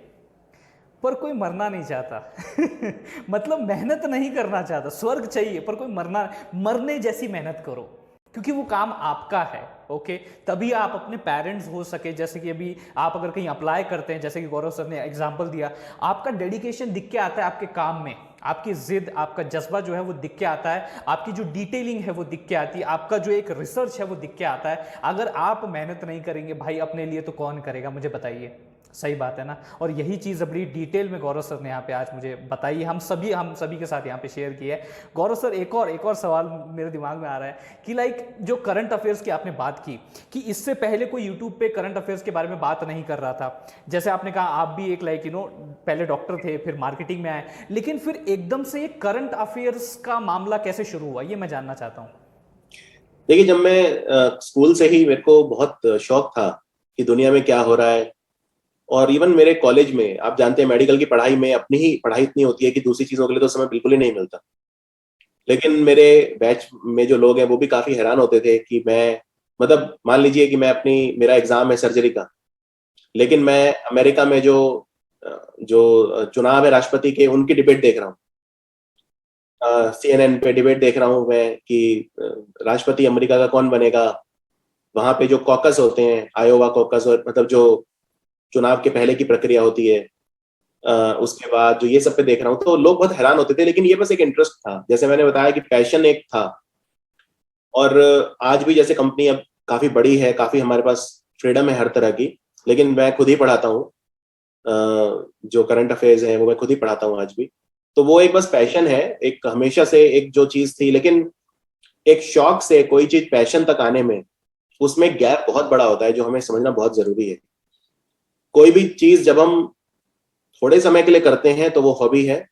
पर कोई मरना नहीं चाहता मतलब मेहनत नहीं करना चाहता, स्वर्ग चाहिए पर कोई मरने जैसी मेहनत करो क्योंकि वो काम आपका है। ओके, तभी आप अपने पेरेंट्स हो सके। जैसे कि अभी आप अगर कहीं अप्लाई करते हैं, जैसे कि गौरव सर ने एग्जांपल दिया, आपका डेडिकेशन दिख के आता है आपके काम में, आपकी जिद, आपका जज्बा जो है वो दिख के आता है, आपकी जो डिटेलिंग है वो दिख के आती है, आपका जो एक रिसर्च है वो दिख के आता है। अगर आप मेहनत नहीं करेंगे भाई अपने लिए तो कौन करेगा, मुझे बताइए। सही बात है ना। और यही चीज़ बड़ी डिटेल में गौरव सर ने यहाँ पे आज मुझे बताई, हम सभी के साथ यहाँ पे शेयर की है। गौरव सर, एक और सवाल मेरे दिमाग में आ रहा है कि लाइक जो करंट अफेयर्स की आपने बात की कि इससे पहले कोई यूट्यूब पे करंट अफेयर्स के बारे में बात नहीं कर रहा था। जैसे आपने कहा आप भी एक लाइक पहले डॉक्टर थे, फिर मार्केटिंग में आए, लेकिन फिर एकदम से एक करंट अफेयर्स का मामला कैसे शुरू हुआ, ये मैं जानना चाहता हूँ। देखिए, जब मैं स्कूल से ही मेरे को बहुत शौक था कि दुनिया में क्या हो रहा है। और इवन मेरे कॉलेज में, आप जानते हैं मेडिकल की पढ़ाई में अपनी ही पढ़ाई इतनी होती है कि दूसरी चीजों के लिए तो समय बिल्कुल ही नहीं मिलता। लेकिन मेरे बैच में जो लोग हैं वो भी काफी हैरान होते थे कि मैं, मतलब मान लीजिए कि मैं अपनी, मेरा एग्जाम है सर्जरी का, लेकिन मैं अमेरिका में जो चुनाव है राष्ट्रपति के, उनकी डिबेट देख रहा हूँ। CNN पे डिबेट देख रहा हूँ मैं कि राष्ट्रपति अमेरिका का कौन बनेगा। वहां पे जो कॉकस होते हैं, आयोवा कॉकस, और मतलब जो चुनाव के पहले की प्रक्रिया होती है, उसके बाद जो ये सब पे देख रहा हूँ, तो लोग बहुत हैरान होते थे। लेकिन ये बस एक इंटरेस्ट था, जैसे मैंने बताया कि पैशन एक था। और आज भी जैसे कंपनी अब काफी बड़ी है, काफी हमारे पास फ्रीडम है हर तरह की, लेकिन मैं खुद ही पढ़ाता हूँ। जो करंट अफेयर्स हैं वो मैं खुद ही पढ़ाता हूँ आज भी। तो वो एक बस पैशन है, एक हमेशा से एक जो चीज थी। लेकिन एक शौक से कोई चीज पैशन तक आने में, उसमें गैप बहुत बड़ा होता है जो हमें समझना बहुत जरूरी है। कोई भी चीज जब हम थोड़े समय के लिए करते हैं तो वो हॉबी है,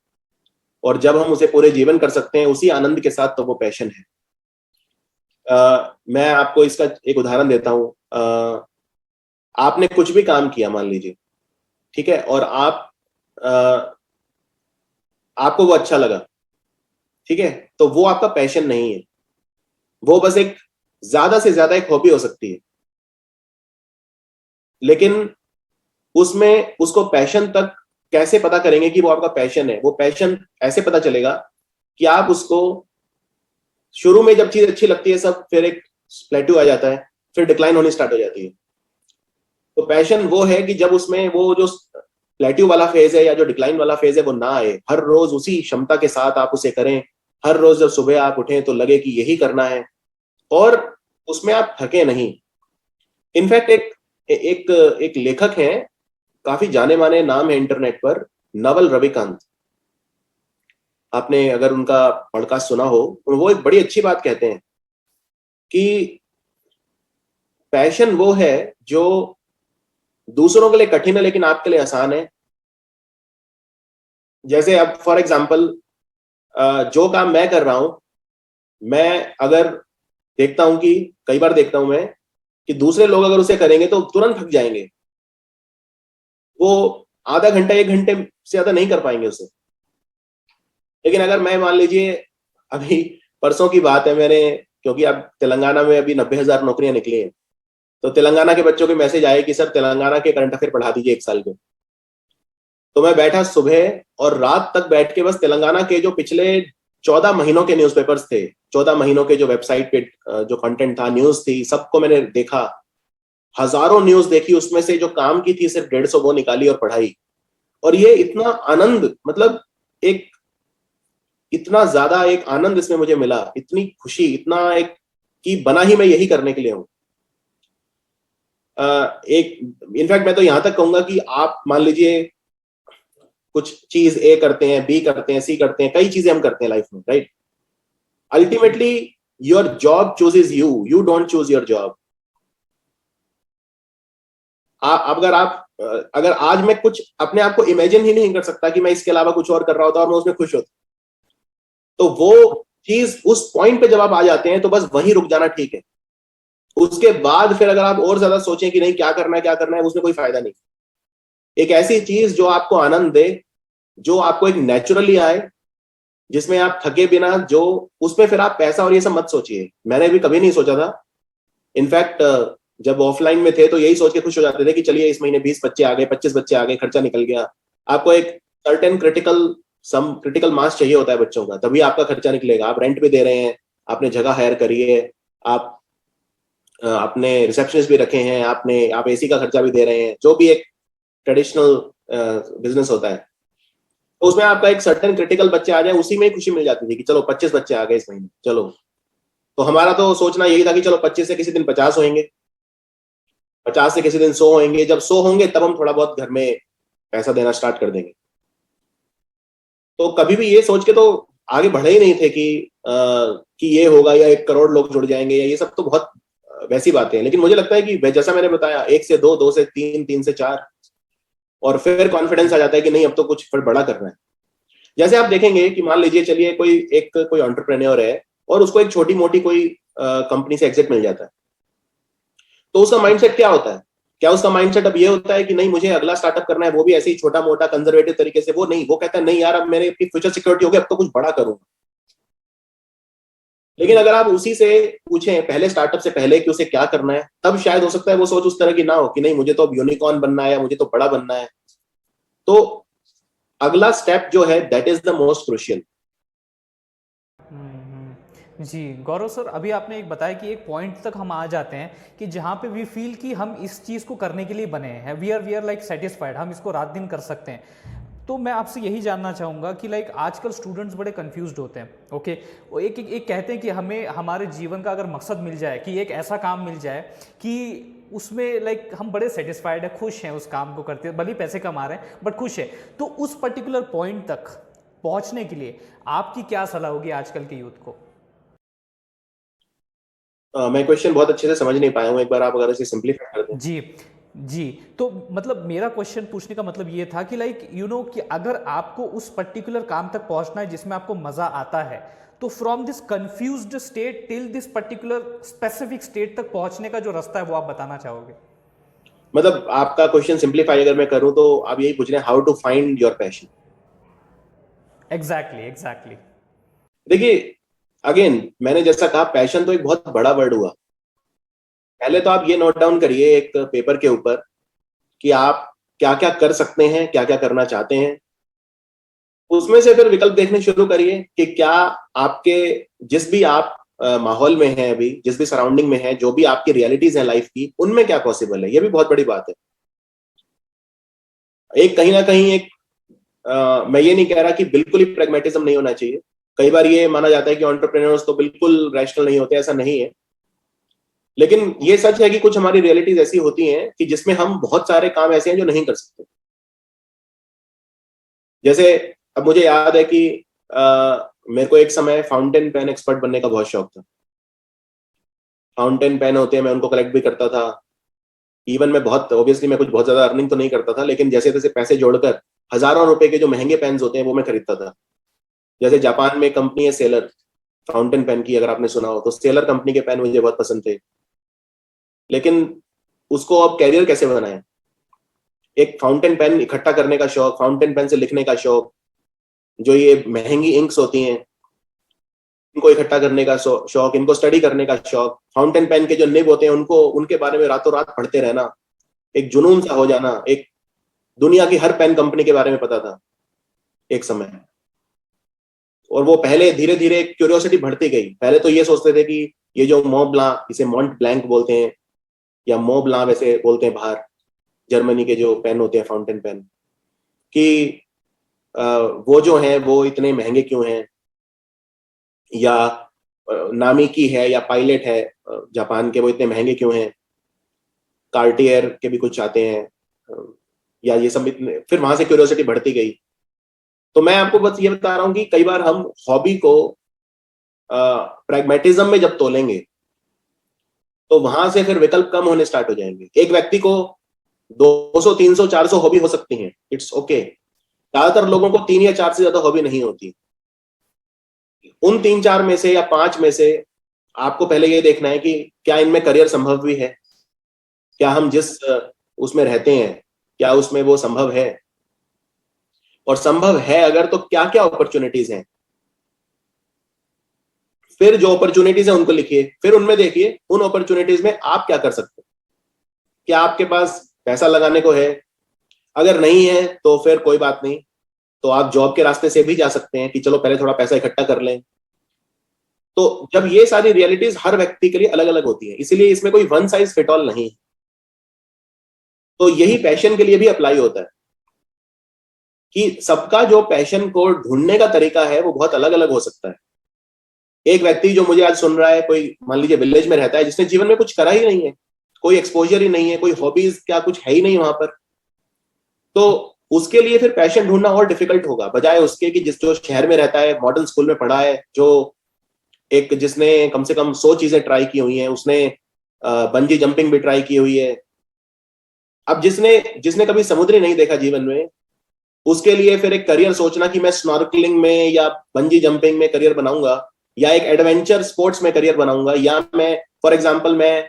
और जब हम उसे पूरे जीवन कर सकते हैं उसी आनंद के साथ, तो वो पैशन है। मैं आपको इसका एक उदाहरण देता हूँ। आपने कुछ भी काम किया मान लीजिए, ठीक है, और अ, आपको वो अच्छा लगा, ठीक है, तो वो आपका पैशन नहीं है, वो बस एक ज्यादा से ज्यादा एक हॉबी हो सकती है। लेकिन उसमें उसको पैशन तक कैसे पता करेंगे कि वो आपका पैशन है? वो पैशन ऐसे पता चलेगा कि आप उसको, शुरू में जब चीज अच्छी लगती है सब, फिर एक प्लेट्यू आ जाता है, फिर डिक्लाइन होनी स्टार्ट हो जाती है। तो पैशन वो है कि जब उसमें वो जो प्लेट्यू वाला फेज है या जो डिक्लाइन वाला फेज है वो ना आए, हर रोज उसी क्षमता के साथ आप उसे करें। हर रोज जब सुबह आप उठें तो लगे कि यही करना है, और उसमें आप थके नहीं। इनफैक्ट एक एक एक लेखक हैं, काफी जाने माने नाम है इंटरनेट पर, नवल रविकांत। आपने अगर उनका पॉडकास्ट सुना हो, तो वो एक बड़ी अच्छी बात कहते हैं कि पैशन वो है जो दूसरों के लिए कठिन है लेकिन आपके लिए आसान है। जैसे अब फॉर एग्जाम्पल, जो काम मैं कर रहा हूं, मैं अगर देखता हूं कि, कई बार देखता हूं मैं कि दूसरे लोग अगर उसे करेंगे तो तुरंत थक जाएंगे। वो आधा घंटा 1 घंटे से ज्यादा नहीं कर पाएंगे उसे। लेकिन अगर मैं मान लीजिए अभी परसों की बात है, मैंने, क्योंकि अब तेलंगाना में अभी 90,000 नौकरियां निकली हैं, तो तेलंगाना के बच्चों के मैसेज आए कि सर तेलंगाना के करंट अफेयर पढ़ा दीजिए 1 साल के। तो मैं बैठा सुबह और रात तक बैठ के बस तेलंगाना के जो पिछले 14 महीनों के न्यूज़पेपर्स थे, 14 महीनों के जो वेबसाइट पे जो कंटेंट था, न्यूज थी, सबको मैंने देखा। हजारों न्यूज देखी, उसमें से जो काम की थी सिर्फ 150 वो निकाली और पढ़ाई। और ये इतना आनंद, मतलब एक इतना ज्यादा एक आनंद इसमें मुझे मिला, इतनी खुशी, इतना एक कि बना ही मैं यही करने के लिए हूं। एक इनफैक्ट मैं तो यहां तक कहूंगा कि आप मान लीजिए कुछ चीज ए करते हैं, बी करते हैं, सी करते हैं, कई चीजें हम करते हैं लाइफ में, right? Ultimately your job chooses you, you don't choose your job. अगर आप अगर आज मैं कुछ अपने आप को इमेजिन ही नहीं कर सकता कि मैं इसके अलावा कुछ और कर रहा होता और मैं उसमें खुश होता, तो वो चीज उस पॉइंट पे जब आप आ जाते हैं तो बस वहीं रुक जाना ठीक है। उसके बाद फिर अगर आप और ज्यादा सोचें कि नहीं क्या करना है क्या करना है, उसमें कोई फायदा नहीं। एक ऐसी चीज जो आपको आनंद दे, जो आपको एक नेचुरली आए, जिसमें आप थके बिना, जो उसमें फिर आप पैसा और ये सब मत सोचिए। मैंने भी कभी नहीं सोचा था। इनफैक्ट जब ऑफलाइन में थे तो यही सोच के खुश हो जाते थे कि चलिए इस महीने 20 बच्चे आ गए, 25 बच्चे आ गए, खर्चा निकल गया। आपको एक सर्टेन क्रिटिकल मास चाहिए होता है बच्चों का, तभी आपका खर्चा निकलेगा। आप रेंट भी दे रहे हैं, आपने जगह हायर करी है, आप आपने रिसेप्शनिस्ट भी रखे हैं, आप एसी का खर्चा भी दे रहे हैं, जो भी एक ट्रेडिशनल बिजनेस होता है। तो उसमें आपका एक सर्टेन क्रिटिकल बच्चे आ जाए, उसी में ही खुशी मिल जाती थी कि चलो 25 बच्चे आ गए इस महीने, चलो। तो हमारा तो सोचना यही था कि चलो 25 से किसी दिन 50 होंगे, 50 से किसी दिन 100 होंगे। जब 100 होंगे तब हम थोड़ा बहुत घर में पैसा देना स्टार्ट कर देंगे। तो कभी भी ये सोच के तो आगे बढ़े ही नहीं थे कि ये होगा या 1 करोड़ लोग जुड़ जाएंगे, या ये सब तो बहुत वैसी बातें हैं। लेकिन मुझे लगता है कि जैसा मैंने बताया, 1 से 2, 2 से 3, 3 से 4, और फिर कॉन्फिडेंस आ जाता है कि नहीं अब तो कुछ फिर बड़ा करना है। जैसे आप देखेंगे कि मान लीजिए चलिए कोई एंटरप्रेन्योर है और उसको एक छोटी मोटी कोई कंपनी से एग्जिट मिल जाता है, तो उसका माइंडसेट क्या होता है? क्या उसका माइंडसेट अब ये होता है कि नहीं मुझे अगला स्टार्टअप करना है, वो भी ऐसे ही छोटा मोटा कंजर्वेटिव तरीके से? वो नहीं, वो कहता है नहीं यार अब मेरे अपनी फ्यूचर सिक्योरिटी हो गई, अब तो कुछ बड़ा करूंगा। लेकिन अगर आप उसी से पूछें पहले स्टार्टअप से पहले कि उसे क्या करना है, तब शायद हो सकता है वो सोच उस तरह की ना हो कि नहीं मुझे तो अब यूनिकॉर्न बनना है या मुझे तो बड़ा बनना है। तो अगला स्टेप जो है that is the most crucial. जी गौरव सर, अभी आपने एक बताया कि एक पॉइंट तक हम आ जाते हैं कि जहाँ पे वी फील कि हम इस चीज़ को करने के लिए बने हैं, वी आर लाइक सेटिस्फाइड, हम इसको रात दिन कर सकते हैं। तो मैं आपसे यही जानना चाहूँगा कि लाइक आजकल स्टूडेंट्स बड़े कंफ्यूज्ड होते हैं। ओके, वो एक कहते हैं कि हमें हमारे जीवन का अगर मकसद मिल जाए, कि एक ऐसा काम मिल जाए कि उसमें लाइक हम बड़े सेटिस्फाइड है, खुश हैं उस काम को करते हैं, भले ही पैसे कमा रहे हैं बट खुश है। तो उस पर्टिकुलर पॉइंट तक पहुँचने के लिए आपकी क्या सलाह होगी आजकल के यूथ को? मैं क्वेश्चन बहुत अच्छे से समझ नहीं पाया हूँ, एक बार आप अगर इसे सिंप्लीफाई कर दें। जी जी, तो मतलब मेरा क्वेश्चन पूछने का मतलब ये था कि लाइक कि अगर आपको उस पर्टिकुलर काम तक पहुंचना है जिसमें आपको मजा आता है, तो from this confused state till this particular specific state तक पहुंचने का जो रास्ता है वो आप बताना चाहोगे? मतलब आपका क्वेश्चन सिंप्लीफाई अगर मैं करूं तो आप यही पूछ रहे हैं how to find your passion. Exactly exactly. देखिए, अगेन मैंने जैसा कहा, पैशन तो एक बहुत बड़ा वर्ड हुआ। पहले तो आप ये नोट डाउन करिए एक पेपर के ऊपर कि आप क्या क्या कर सकते हैं, क्या क्या करना चाहते हैं। उसमें से फिर विकल्प देखने शुरू करिए कि क्या आपके जिस भी आप माहौल में हैं अभी, जिस भी सराउंडिंग में है, जो भी आपकी रियलिटीज हैं लाइफ की, उनमें क्या पॉसिबल है। ये भी बहुत बड़ी बात है। एक कहीं ना कहीं एक मैं ये नहीं कह रहा कि बिल्कुल ही प्रैग्मेटिज्म नहीं होना चाहिए। कई बार ये माना जाता है कि एंटरप्रेन्योर्स तो बिल्कुल रैशनल नहीं होते, ऐसा नहीं है। लेकिन ये सच है कि कुछ हमारी रियलिटीज ऐसी होती हैं कि जिसमें हम बहुत सारे काम ऐसे हैं जो नहीं कर सकते। जैसे अब मुझे याद है कि मेरे को एक समय फाउंटेन पेन एक्सपर्ट बनने का बहुत शौक था। फाउंटेन पेन होते हैं, मैं उनको कलेक्ट भी करता था। इवन मैं बहुत ऑब्वियसली मैं कुछ बहुत ज्यादा अर्निंग तो नहीं करता था, लेकिन जैसे तैसे पैसे जोड़कर हजारों रुपए के जो महंगे पेन्स होते हैं वो मैं खरीदता था। जैसे जापान में कंपनी है सेलर, फाउंटेन पेन की, अगर आपने सुना हो तो सेलर कंपनी के पेन मुझे बहुत पसंद थे। लेकिन उसको अब कैरियर कैसे बनाएं? एक फाउंटेन पेन इकट्ठा करने का शौक, फाउंटेन पेन से लिखने का शौक, जो ये महंगी इंक्स होती हैं इनको इकट्ठा करने का शौक, इनको स्टडी करने का शौक, फाउंटेन पेन के जो निब होते हैं उनको, उनके बारे में रातों रात पढ़ते रहना, एक जुनून सा हो जाना। एक दुनिया की हर पेन कंपनी के बारे में पता था एक समय। और वो पहले धीरे धीरे क्यूरियोसिटी बढ़ती गई। पहले तो ये सोचते थे कि ये जो मॉन्ट ब्लांक, इसे मॉन्ट ब्लैंक बोलते हैं या मो ब्लांक वैसे बोलते हैं बाहर, जर्मनी के जो पेन होते हैं फाउंटेन पेन, कि वो जो है वो इतने महंगे क्यों हैं, या नामिकी है या पायलट है जापान के, वो इतने महंगे क्यों हैं, कार्टियर के भी कुछ आते हैं, या ये सब इतने। फिर वहां से क्यूरियोसिटी बढ़ती गई। तो मैं आपको बस ये बता रहा हूँ कि कई बार हम हॉबी को प्रैग्मेटिज्म में जब तोलेंगे तो वहां से फिर विकल्प कम होने स्टार्ट हो जाएंगे। एक व्यक्ति को 200 300 400 हॉबी हो सकती हैं, इट्स ओके। ज्यादातर लोगों को 3 या 4 से ज्यादा हॉबी नहीं होती। उन 3 4 में से या 5 में से आपको पहले ये देखना है कि क्या इनमें करियर संभव भी है, क्या हम जिस उसमें रहते हैं क्या उसमें वो संभव है, और संभव है अगर तो क्या क्या अपॉर्चुनिटीज हैं। फिर जो अपॉर्चुनिटीज है उनको लिखिए, फिर उनमें देखिए उन अपॉर्चुनिटीज में आप क्या कर सकते हैं। क्या आपके पास पैसा लगाने को है? अगर नहीं है तो फिर कोई बात नहीं, तो आप जॉब के रास्ते से भी जा सकते हैं कि चलो पहले थोड़ा पैसा इकट्ठा कर लें। तो जब ये सारी रियलिटीज हर व्यक्ति के लिए अलग अलग होती है, इसीलिए इसमें कोई वन साइज फिट ऑल नहीं। तो यही पैशन के लिए भी अप्लाई होता है कि सबका जो पैशन को ढूंढने का तरीका है वो बहुत अलग अलग हो सकता है। एक व्यक्ति जो मुझे आज सुन रहा है, कोई मान लीजिए विलेज में रहता है, जिसने जीवन में कुछ करा ही नहीं है, कोई एक्सपोजर ही नहीं है, कोई हॉबीज क्या कुछ है ही नहीं वहां पर, तो उसके लिए फिर पैशन ढूंढना और डिफिकल्ट होगा, बजाय उसके कि जिस जो शहर में रहता है, मॉडर्न स्कूल में पढ़ा है, जो एक जिसने कम से कम 100 चीजें ट्राई की हुई हैं, उसने बंजी जंपिंग भी ट्राई की हुई है। अब जिसने जिसने कभी समुद्र नहीं देखा जीवन में, उसके लिए फिर एक करियर सोचना कि मैं स्नॉर्कलिंग में या बंजी जंपिंग में करियर बनाऊंगा, या एक एडवेंचर स्पोर्ट्स में करियर बनाऊंगा, या मैं फॉर एग्जांपल मैं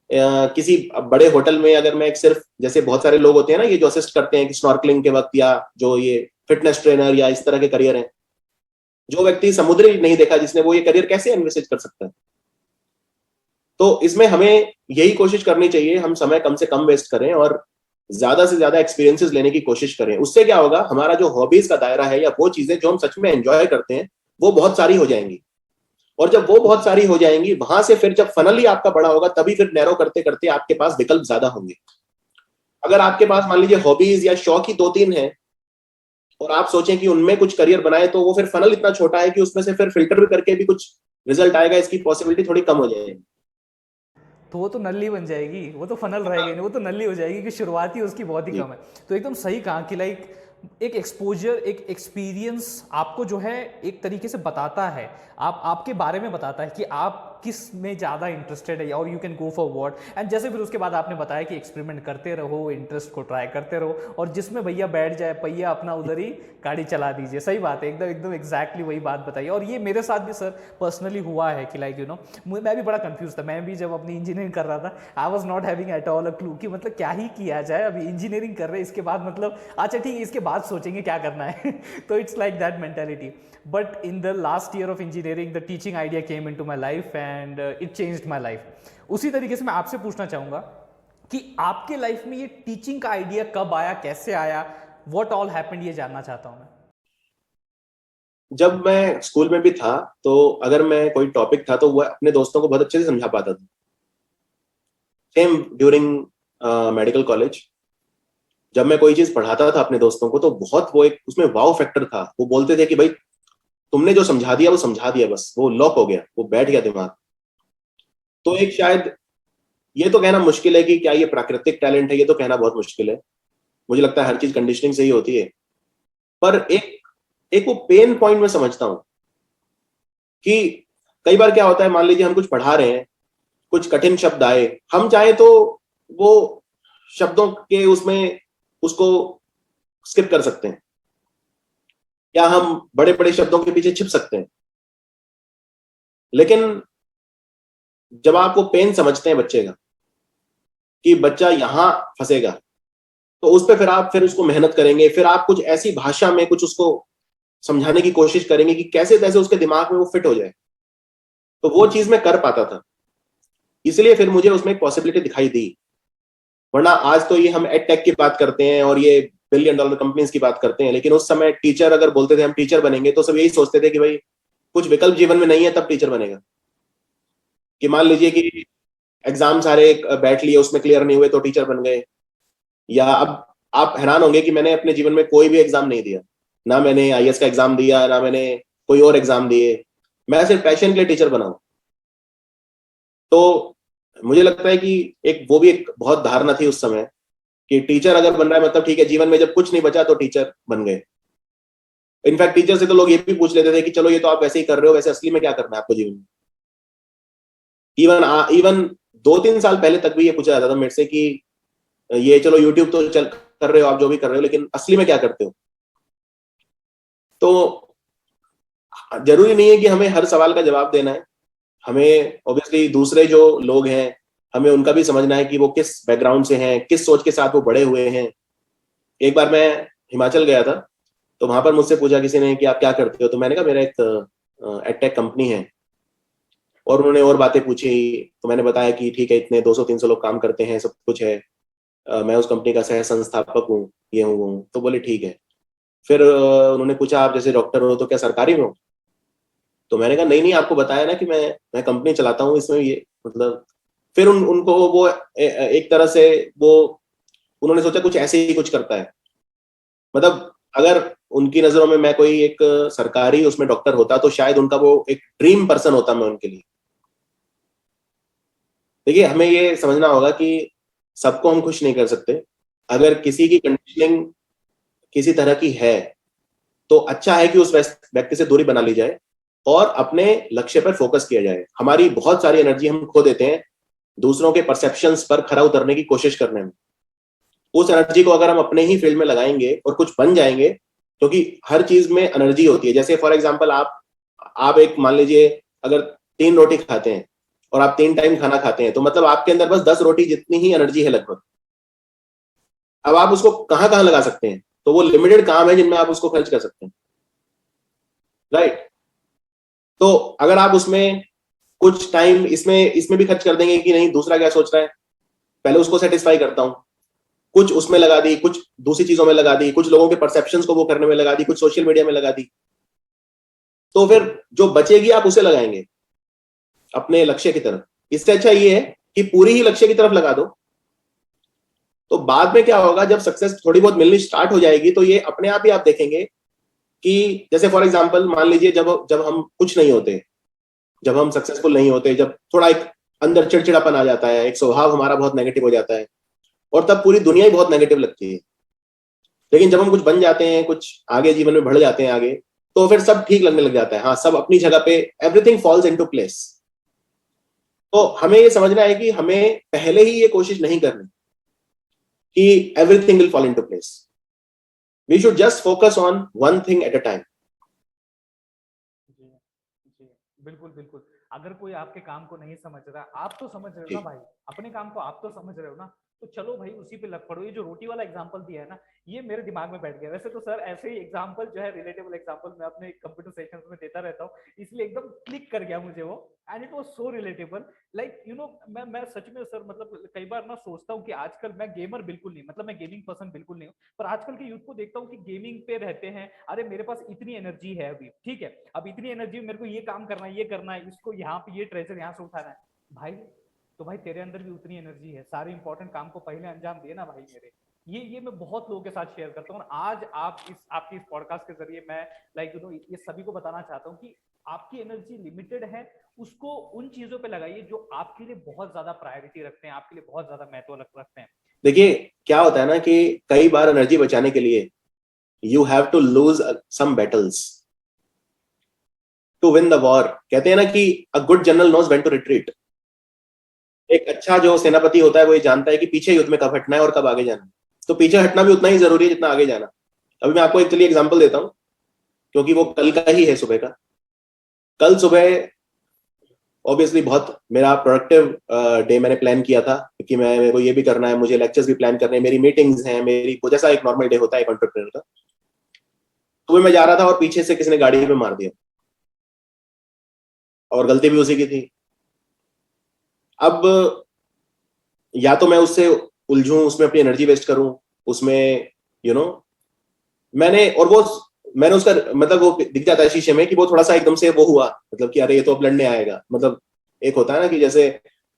किसी बड़े होटल में अगर मैं एक सिर्फ, जैसे बहुत सारे लोग होते हैं ना ये जो असिस्ट करते हैं कि स्नॉर्कलिंग के वक्त, या जो ये फिटनेस ट्रेनर या इस तरह के करियर हैं, जो व्यक्ति समुद्र ही नहीं देखा जिसने, वो ये करियर कैसे एनविसेज कर सकता है? तो इसमें हमें यही कोशिश करनी चाहिए, हम समय कम से कम वेस्ट करें और ज्यादा से ज्यादा एक्सपीरियंसेस लेने की कोशिश करें। उससे क्या होगा, हमारा जो हॉबीज का दायरा है या वो चीजें जो हम सच में एंजॉय करते हैं वो बहुत सारी हो जाएंगी। और जब वो बहुत सारी हो जाएंगी, वहां से फिर जब फनल ही आपका बड़ा होगा, तभी फिर नैरो करते करते आपके पास विकल्प ज्यादा होंगे। अगर आपके पास मान लीजिए हॉबीज या शौक ही 2 3 हैं और आप सोचें कि उनमें कुछ करियर बनाए, तो वो फिर फनल इतना छोटा है कि उसमें से फिर फिल्टर भी करके भी कुछ रिजल्ट आएगा, इसकी पॉसिबिलिटी थोड़ी कम हो जाएगी। तो वो तो नल्ली बन जाएगी, वो तो फनल रहेगा ही नहीं, वो तो नल्ली हो जाएगी कि शुरुआत ही उसकी बहुत ही जी कम है। तो एकदम सही कहा कि लाइक एक एक्सपोजर, एक एक्सपीरियंस आपको जो है एक तरीके से बताता है, आप आपके बारे में बताता है कि आप किस में ज़्यादा इंटरेस्टेड है, और you can go for what. And जैसे फिर उसके बाद आपने बताया कि एक्सपेरिमेंट करते रहो, इंटरेस्ट को ट्राई करते रहो, और जिसमें भैया बैठ जाए पहिया अपना उधर ही गाड़ी चला दीजिए। सही बात है, एकदम एकदम एग्जैक्टली वही बात बताइए। और ये मेरे साथ भी सर पर्सनली हुआ है कि लाइक मैं भी बड़ा कंफ्यूज था। मैं भी जब अपनी इंजीनियरिंग कर रहा था, I was not having at all a clue कि मतलब क्या ही किया जाए। अभी इंजीनियरिंग कर रहे हैं, इसके बाद मतलब अच्छा ठीक है, इसके बाद सोचेंगे क्या करना है। तो it's like that mentality. But in the last year of engineering the teaching idea came into my life and it changed my life. उसी तरीके से मैं आपसे पूछना चाहूंगा कि आपके लाइफ में ये टीचिंग का आइडिया कब आया, कैसे आया, व्हाट ऑल हैपेंड, ये जानना चाहता हूं मैं। जब मैं स्कूल में भी था, तो अगर मैं कोई टॉपिक था तो वह अपने दोस्तों को बहुत अच्छे से समझा पाता था। सेम ड्यूरिंग मेडिकल कॉलेज, जब मैं कोई चीज पढ़ाता था अपने दोस्तों को, तो बहुत वो एक उसमें वाव फैक्टर था। वो बोलते थे कि भाई तुमने जो समझा दिया वो समझा दिया, बस वो लॉक हो गया, वो बैठ गया दिमाग। तो एक शायद ये तो कहना मुश्किल है कि क्या ये प्राकृतिक टैलेंट है, ये तो कहना बहुत मुश्किल है। मुझे लगता है हर चीज कंडीशनिंग से ही होती है। पर एक एक वो पेन पॉइंट मैं समझता हूं कि कई बार क्या होता है, मान लीजिए हम कुछ पढ़ा रहे हैं, कुछ कठिन शब्द आए, हम चाहे तो वो शब्दों के उसमें उसको स्किप कर सकते हैं, या हम बड़े बड़े शब्दों के पीछे छिप सकते हैं। लेकिन जब आप वो पेन समझते हैं बच्चे का, कि बच्चा यहां फंसेगा, तो उस पर फिर उसको मेहनत करेंगे, फिर आप कुछ ऐसी भाषा में कुछ उसको समझाने की कोशिश करेंगे कि कैसे तैसे उसके दिमाग में वो फिट हो जाए। तो वो चीज मैं कर पाता था, इसलिए फिर मुझे उसमें एक पॉसिबिलिटी दिखाई दी। वरना आज तो ये हम एड टेक की बात करते हैं और ये बिलियन डॉलर कंपनीज की बात करते हैं, लेकिन उस समय टीचर अगर बोलते थे हम टीचर बनेंगे, तो सब यही सोचते थे कि भाई कुछ विकल्प जीवन में नहीं है तब टीचर बनेगा। कि मान लीजिए कि एग्जाम सारे बैठ लिए, उसमें क्लियर नहीं हुए तो टीचर बन गए। या अब आप हैरान होंगे कि मैंने अपने जीवन में कोई भी एग्जाम नहीं दिया, ना मैंने आईएएस का एग्जाम दिया, ना मैंने कोई और एग्जाम दिए, मैं सिर्फ पैशन के लिए टीचर बना हूं। तो मुझे लगता है कि एक वो भी एक बहुत धारणा थी उस समय कि टीचर अगर बन रहा है मतलब ठीक है, जीवन में जब कुछ नहीं बचा तो टीचर बन गए। इनफैक्ट टीचर से तो लोग ये भी पूछ लेते थे कि चलो ये तो आप वैसे ही कर रहे हो, वैसे असली में क्या करना है आपको जीवन में। इवन इवन 2-3 साल पहले तक भी ये पूछा जाता था मेरे से कि ये चलो यूट्यूब तो चल कर रहे हो आप, जो भी कर रहे हो, लेकिन असली में क्या करते हो। तो जरूरी नहीं है कि हमें हर सवाल का जवाब देना है। हमें ऑब्वियसली दूसरे जो लोग हैं, हमें उनका भी समझना है कि वो किस बैकग्राउंड से हैं, किस सोच के साथ वो बड़े हुए हैं। एक बार मैं हिमाचल गया था, तो वहां पर मुझसे पूछा किसी ने कि आप क्या करते हो, तो मैंने कहा मेरा एक एडटेक कंपनी है। और उन्होंने और बातें पूछी, तो मैंने बताया कि ठीक है, इतने 200-300 लोग काम करते हैं, सब कुछ है, मैं उस कंपनी का सह संस्थापक हूँ, ये हूँ वो हूँ। तो बोले ठीक है। फिर उन्होंने पूछा आप जैसे डॉक्टर हो तो क्या सरकारी में हो। तो मैंने कहा नहीं नहीं, आपको बताया ना कि मैं कंपनी चलाता हूँ, इसमें ये मतलब। फिर उनको वो एक तरह से वो उन्होंने सोचा कुछ ऐसे ही कुछ करता है। मतलब अगर उनकी नजरों में मैं कोई एक सरकारी उसमें डॉक्टर होता तो शायद उनका वो एक ड्रीम पर्सन होता मैं उनके लिए। देखिए हमें ये समझना होगा कि सबको हम खुश नहीं कर सकते। अगर किसी की कंडीशनिंग किसी तरह की है, तो अच्छा है कि उस व्यक्ति से दूरी बना ली जाए और अपने लक्ष्य पर फोकस किया जाए। हमारी बहुत सारी एनर्जी हम खो देते हैं दूसरों के परसेप्शंस पर खरा उतरने की कोशिश करने में। उस एनर्जी को अगर हम अपने ही फील्ड में लगाएंगे और कुछ बन जाएंगे, क्योंकि हर चीज में एनर्जी होती है। जैसे फॉर एग्जाम्पल आप एक मान लीजिए अगर 3 रोटी खाते हैं और आप 3 टाइम खाना खाते हैं, तो मतलब आपके अंदर बस 10 रोटी जितनी ही एनर्जी है लगभग। अब आप उसको कहाँ कहाँ लगा सकते हैं, तो वो लिमिटेड काम है जिनमें आप उसको खर्च कर सकते हैं, राइट। तो अगर आप उसमें कुछ टाइम इसमें इसमें भी खर्च कर देंगे कि नहीं दूसरा क्या सोच रहा है, पहले उसको सेटिस्फाई करता हूं, कुछ उसमें लगा दी, कुछ दूसरी चीजों में लगा दी, कुछ लोगों के परसेप्शंस को वो करने में लगा दी, कुछ सोशल मीडिया में लगा दी, तो फिर जो बचेगी आप उसे लगाएंगे अपने लक्ष्य की तरफ। इससे अच्छा ये है कि पूरी ही लक्ष्य की तरफ लगा दो। तो बाद में क्या होगा, जब सक्सेस थोड़ी बहुत मिलनी स्टार्ट हो जाएगी, तो ये अपने आप ही आप देखेंगे कि जैसे फॉर एग्जाम्पल मान लीजिए जब जब हम कुछ नहीं होते, जब हम सक्सेसफुल नहीं होते, जब थोड़ा एक अंदर चिड़चिड़ापन आ जाता है, एक स्वभाव हमारा बहुत नेगेटिव हो जाता है, और तब पूरी दुनिया ही बहुत नेगेटिव लगती है। लेकिन जब हम कुछ बन जाते हैं, कुछ आगे जीवन में बढ़ जाते हैं आगे, तो फिर सब ठीक लगने लग जाता है। हाँ, सब अपनी जगह पे, एवरीथिंग फॉल्स इनटू प्लेस। तो हमें ये समझना है कि हमें पहले ही ये कोशिश नहीं करनी कि everything will fall into place. We should just focus on one thing at a time. जी जी, बिल्कुल बिल्कुल। अगर कोई आपके काम को नहीं समझ रहा, आप तो समझ रहे हो ना जी। भाई, अपने काम को आप तो समझ रहे हो ना, तो चलो भाई उसी पे लग पड़ो। ये जो रोटी वाला एग्जांपल दिया है ना, ये मेरे दिमाग में बैठ गया। वैसे तो सर ऐसे ही एग्जांपल जो है, रिलेटेबल एग्जांपल मैं अपने कंप्यूटर सेशंस में देता रहता हूँ, इसलिए एकदम क्लिक कर गया मुझे वो। And it was so relatable. Like you no, मैं सच में सर मतलब कई बार ना सोचता हूँ कि आजकल मैं गेमर बिल्कुल नहीं, मतलब मैं गेमिंग पर्सन बिल्कुल नहीं हूँ, पर आजकल के यूथ को देखता हूँ कि गेमिंग पे रहते हैं। अरे मेरे पास इतनी एनर्जी है अभी, ठीक है, अब इतनी एनर्जी मेरे को ये काम करना है, ये करना है, इसको यहाँ पे ये ट्रेजर यहाँ से उठाना है। भाई तो भाई तेरे अंदर भी उतनी एनर्जी है, सारे इंपॉर्टेंट काम को पहले अंजाम दिए ना भाई मेरे। ये मैं बहुत लोगों के साथ शेयर करता हूँ। आज आप इस आपकी इस पॉडकास्ट के जरिए मैं लाइक यू नो ये सभी को बताना चाहता हूँ कि आपकी एनर्जी लिमिटेड है, उसको उन चीजों पे लगाइए जो आपके लिए बहुत ज्यादा प्रायोरिटी रखते हैं, आपके लिए बहुत ज्यादा महत्व रखते हैं। देखिए क्या होता है ना कि कई बार एनर्जी बचाने के लिए you have to lose some battles to win the war. कहते हैं ना कि a good general knows when to retreat. एक अच्छा जो सेनापति होता है वो ये जानता है कि पीछे युद्ध में कब हटना है और कब आगे जाना है। तो पीछे हटना भी उतना ही जरूरी है जितना आगे जाना। अभी मैं आपको एक चलिए एग्जांपल देता हूं, क्योंकि वो कल का ही है, सुबह का। कल सुबह ऑब्वियसली बहुत मेरा प्रोडक्टिव डे मैंने प्लान किया था, क्योंकि मेरे को ये भी करना है, मुझे लेक्चर्स भी प्लान करने हैं, मेरी मीटिंग्स हैं, मेरी जैसा एक नॉर्मल डे होता है एक एंटरप्रेन्योर का। तो मैं जा रहा था और पीछे से किसी ने गाड़ी पे मार दिया, और गलती भी उसी की थी। अब या तो मैं उससे उलझूं, उसमें अपनी एनर्जी वेस्ट करूं, उसमें यू नो मैंने और वो मैंने उसका मतलब वो दिख जाता है शीशे में कि वो थोड़ा सा एकदम से वो हुआ, मतलब कि अरे ये तो अब लड़ने आएगा, मतलब एक होता है ना कि जैसे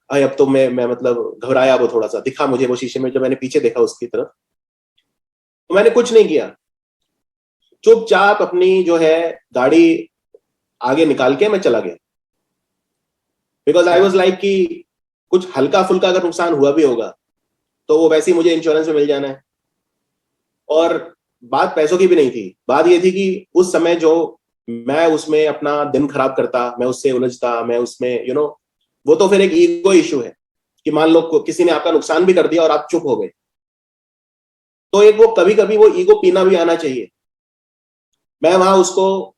अरे अब तो मैं मतलब घबराया, वो थोड़ा सा दिखा मुझे वो शीशे में, जब मैंने पीछे देखा उसकी तरफ तो मैंने कुछ नहीं किया, चुपचाप अपनी जो है गाड़ी आगे निकाल के मैं चला गया, बिकॉज आई वॉज लाइक कि कुछ हल्का फुल्का अगर नुकसान हुआ भी होगा तो वो वैसे ही मुझे इंश्योरेंस में मिल जाना है। और बात पैसों की भी नहीं थी, बात ये थी कि उस समय जो मैं उसमें अपना दिन खराब करता, मैं उससे उलझता, मैं उसमें वो तो फिर एक ईगो इशू है कि मान लो किसी ने आपका नुकसान भी कर दिया और आप चुप हो गए, तो एक वो कभी कभी वो ईगो पीना भी आना चाहिए। मैं वहां उसको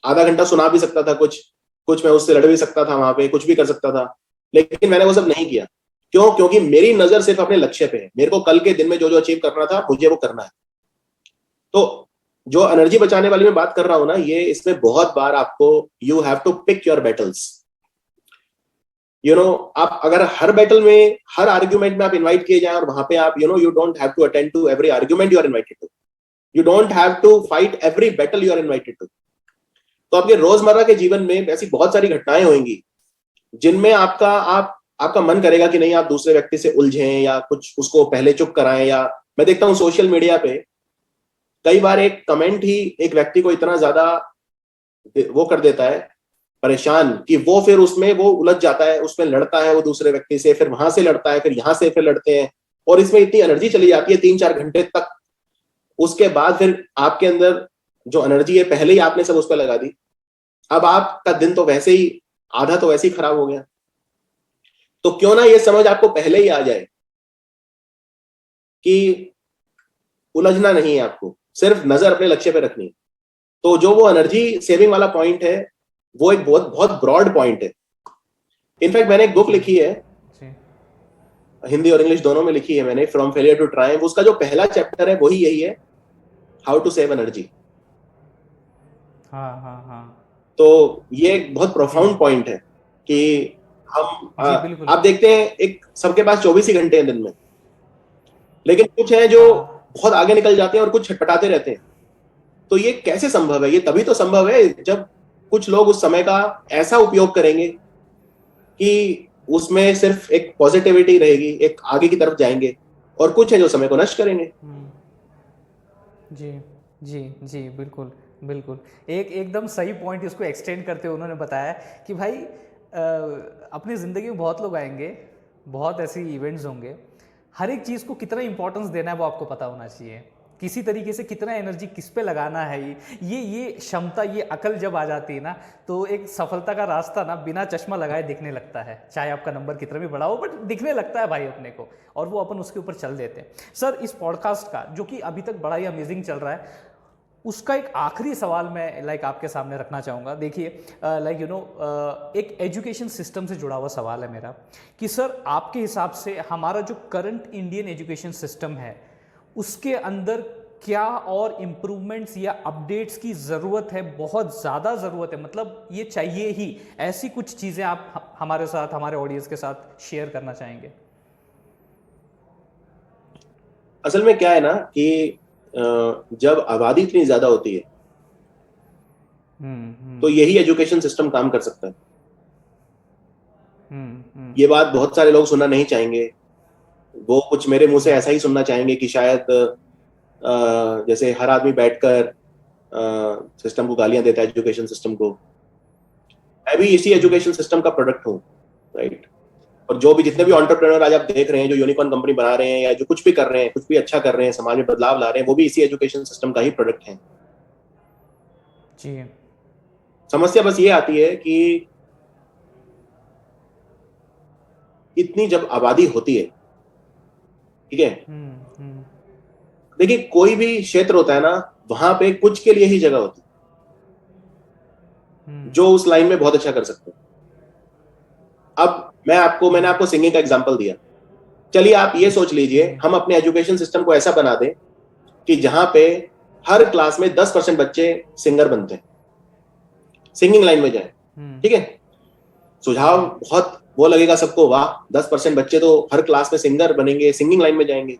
आधा घंटा सुना भी सकता था, कुछ कुछ मैं उससे लड़ भी सकता था, वहां पे कुछ भी कर सकता था, लेकिन मैंने वो सब नहीं किया। क्यों? क्योंकि मेरी नजर सिर्फ अपने लक्ष्य पे है, मेरे को कल के दिन में जो जो अचीव करना था मुझे वो करना है। तो जो एनर्जी बचाने वाली मैं बात कर रहा हूं ना, ये इसमें बहुत बार आपको you have to pick your battles. आप अगर हर बैटल में हर आर्ग्यूमेंट में आप इनवाइट किए जाए और वहां पे आप you don't have to attend to every argument you are invited to, you don't have to fight every battle you are invited to. तो आपके रोजमर्रा के जीवन में ऐसी बहुत सारी घटनाएं होंगी जिनमें आपका मन करेगा कि नहीं आप दूसरे व्यक्ति से उलझें या कुछ उसको पहले चुप कराएं। या मैं देखता हूं सोशल मीडिया पे कई बार एक कमेंट ही एक व्यक्ति को इतना ज्यादा वो कर देता है परेशान कि वो फिर उसमें वो उलझ जाता है, उसमें लड़ता है वो दूसरे व्यक्ति से, फिर वहां से लड़ता है, फिर यहां से फिर लड़ते हैं, और इसमें इतनी एनर्जी चली जाती है 3-4 घंटे तक। उसके बाद फिर आपके अंदर जो एनर्जी है पहले ही आपने सब उस पर लगा दी, अब आपका दिन तो वैसे ही आधा तो वैसे ही खराब हो गया। तो क्यों ना ये समझ आपको पहले ही आ जाए कि उलझना नहीं है, आपको सिर्फ नजर अपने लक्ष्य पे रखनी है। तो जो वो एनर्जी सेविंग वाला पॉइंट है वो एक बहुत बहुत ब्रॉड पॉइंट है। इनफैक्ट मैंने एक बुक लिखी है, हिंदी और इंग्लिश दोनों में लिखी है मैंने, फ्रॉम फेलियर टू ट्रायम्फ। उसका जो पहला चैप्टर है वही यही है, हाउ टू सेव एनर्जी। हाँ हाँ हाँ। तो ये एक बहुत जी प्रोफाउंड पॉइंट है कि हम जी बिल्कुल। आप देखते हैं एक सबके पास 24 ही घंटे हैं दिन में, लेकिन कुछ हैं जो हाँ बहुत आगे निकल जाते हैं और कुछ छटपटाते रहते हैं। तो ये कैसे संभव है? ये तभी तो संभव है जब कुछ लोग उस समय का ऐसा उपयोग करेंगे कि उसमें सिर्फ एक पॉजिटिविटी रहेगी, एक आगे की तरफ जाएंगे, और कुछ है जो समय को नष्ट करेंगे। जी जी जी बिल्कुल बिल्कुल। एक एकदम सही पॉइंट इसको एक्सटेंड करते हुए उन्होंने बताया कि भाई अपनी ज़िंदगी में बहुत लोग आएंगे, बहुत ऐसे इवेंट्स होंगे, हर एक चीज़ को कितना इंपॉर्टेंस देना है वो आपको पता होना चाहिए, किसी तरीके से कितना एनर्जी किस पे लगाना है। ये क्षमता, ये अकल जब आ जाती है ना, तो एक सफलता का रास्ता ना बिना चश्मा लगाए दिखने लगता है, चाहे आपका नंबर कितना भी बड़ा हो, बट दिखने लगता है भाई अपने को, और वो अपन उसके ऊपर चल देते हैं। सर, इस पॉडकास्ट का जो कि अभी तक बड़ा ही अमेजिंग चल रहा है, उसका एक आखिरी सवाल मैं आपके सामने रखना चाहूँगा। देखिए एक एजुकेशन सिस्टम से जुड़ा हुआ सवाल है मेरा कि सर आपके हिसाब से हमारा जो करंट इंडियन एजुकेशन सिस्टम है उसके अंदर क्या और इम्प्रूवमेंट्स या अपडेट्स की ज़रूरत है? बहुत ज़्यादा ज़रूरत है, मतलब ये चाहिए ही। ऐसी कुछ चीज़ें आप हमारे साथ, हमारे ऑडियंस के साथ शेयर करना चाहेंगे? असल में क्या है ना कि जब आबादी इतनी ज्यादा होती है तो यही एजुकेशन सिस्टम काम कर सकता है। ये बात बहुत सारे लोग सुनना नहीं चाहेंगे, वो कुछ मेरे मुंह से ऐसा ही सुनना चाहेंगे कि शायद जैसे हर आदमी बैठकर सिस्टम को गालियां देता है, एजुकेशन सिस्टम को। मैं भी इसी एजुकेशन सिस्टम का प्रोडक्ट हूँ, राइट। और जो भी जितने भी एंटरप्रेन्योर आज आप देख रहे हैं जो यूनिकॉर्न कंपनी बना रहे हैं या जो कुछ भी कर रहे हैं, कुछ भी अच्छा कर रहे हैं, समाज में बदलाव ला रहे हैं, वो भी इसी एजुकेशन सिस्टम का ही प्रोडक्ट है। जी समस्या बस ये आती है कि इतनी जब आबादी होती है, ठीक है, देखिए कोई भी क्षेत्र होता है ना, वहां पे कुछ के लिए ही जगह होती है जो उस लाइन में बहुत अच्छा कर सकते हैं। अब मैंने आपको सिंगिंग का एग्जांपल दिया, चलिए आप ये सोच लीजिए हम अपने एजुकेशन सिस्टम को ऐसा बना दें कि जहां पे हर क्लास में 10% बच्चे सिंगर बनते हैं, सिंगिंग लाइन में जाए। ठीक है, सुझाव बहुत वो लगेगा सबको, वाह 10% बच्चे तो हर क्लास में सिंगर बनेंगे, सिंगिंग लाइन में जाएंगे।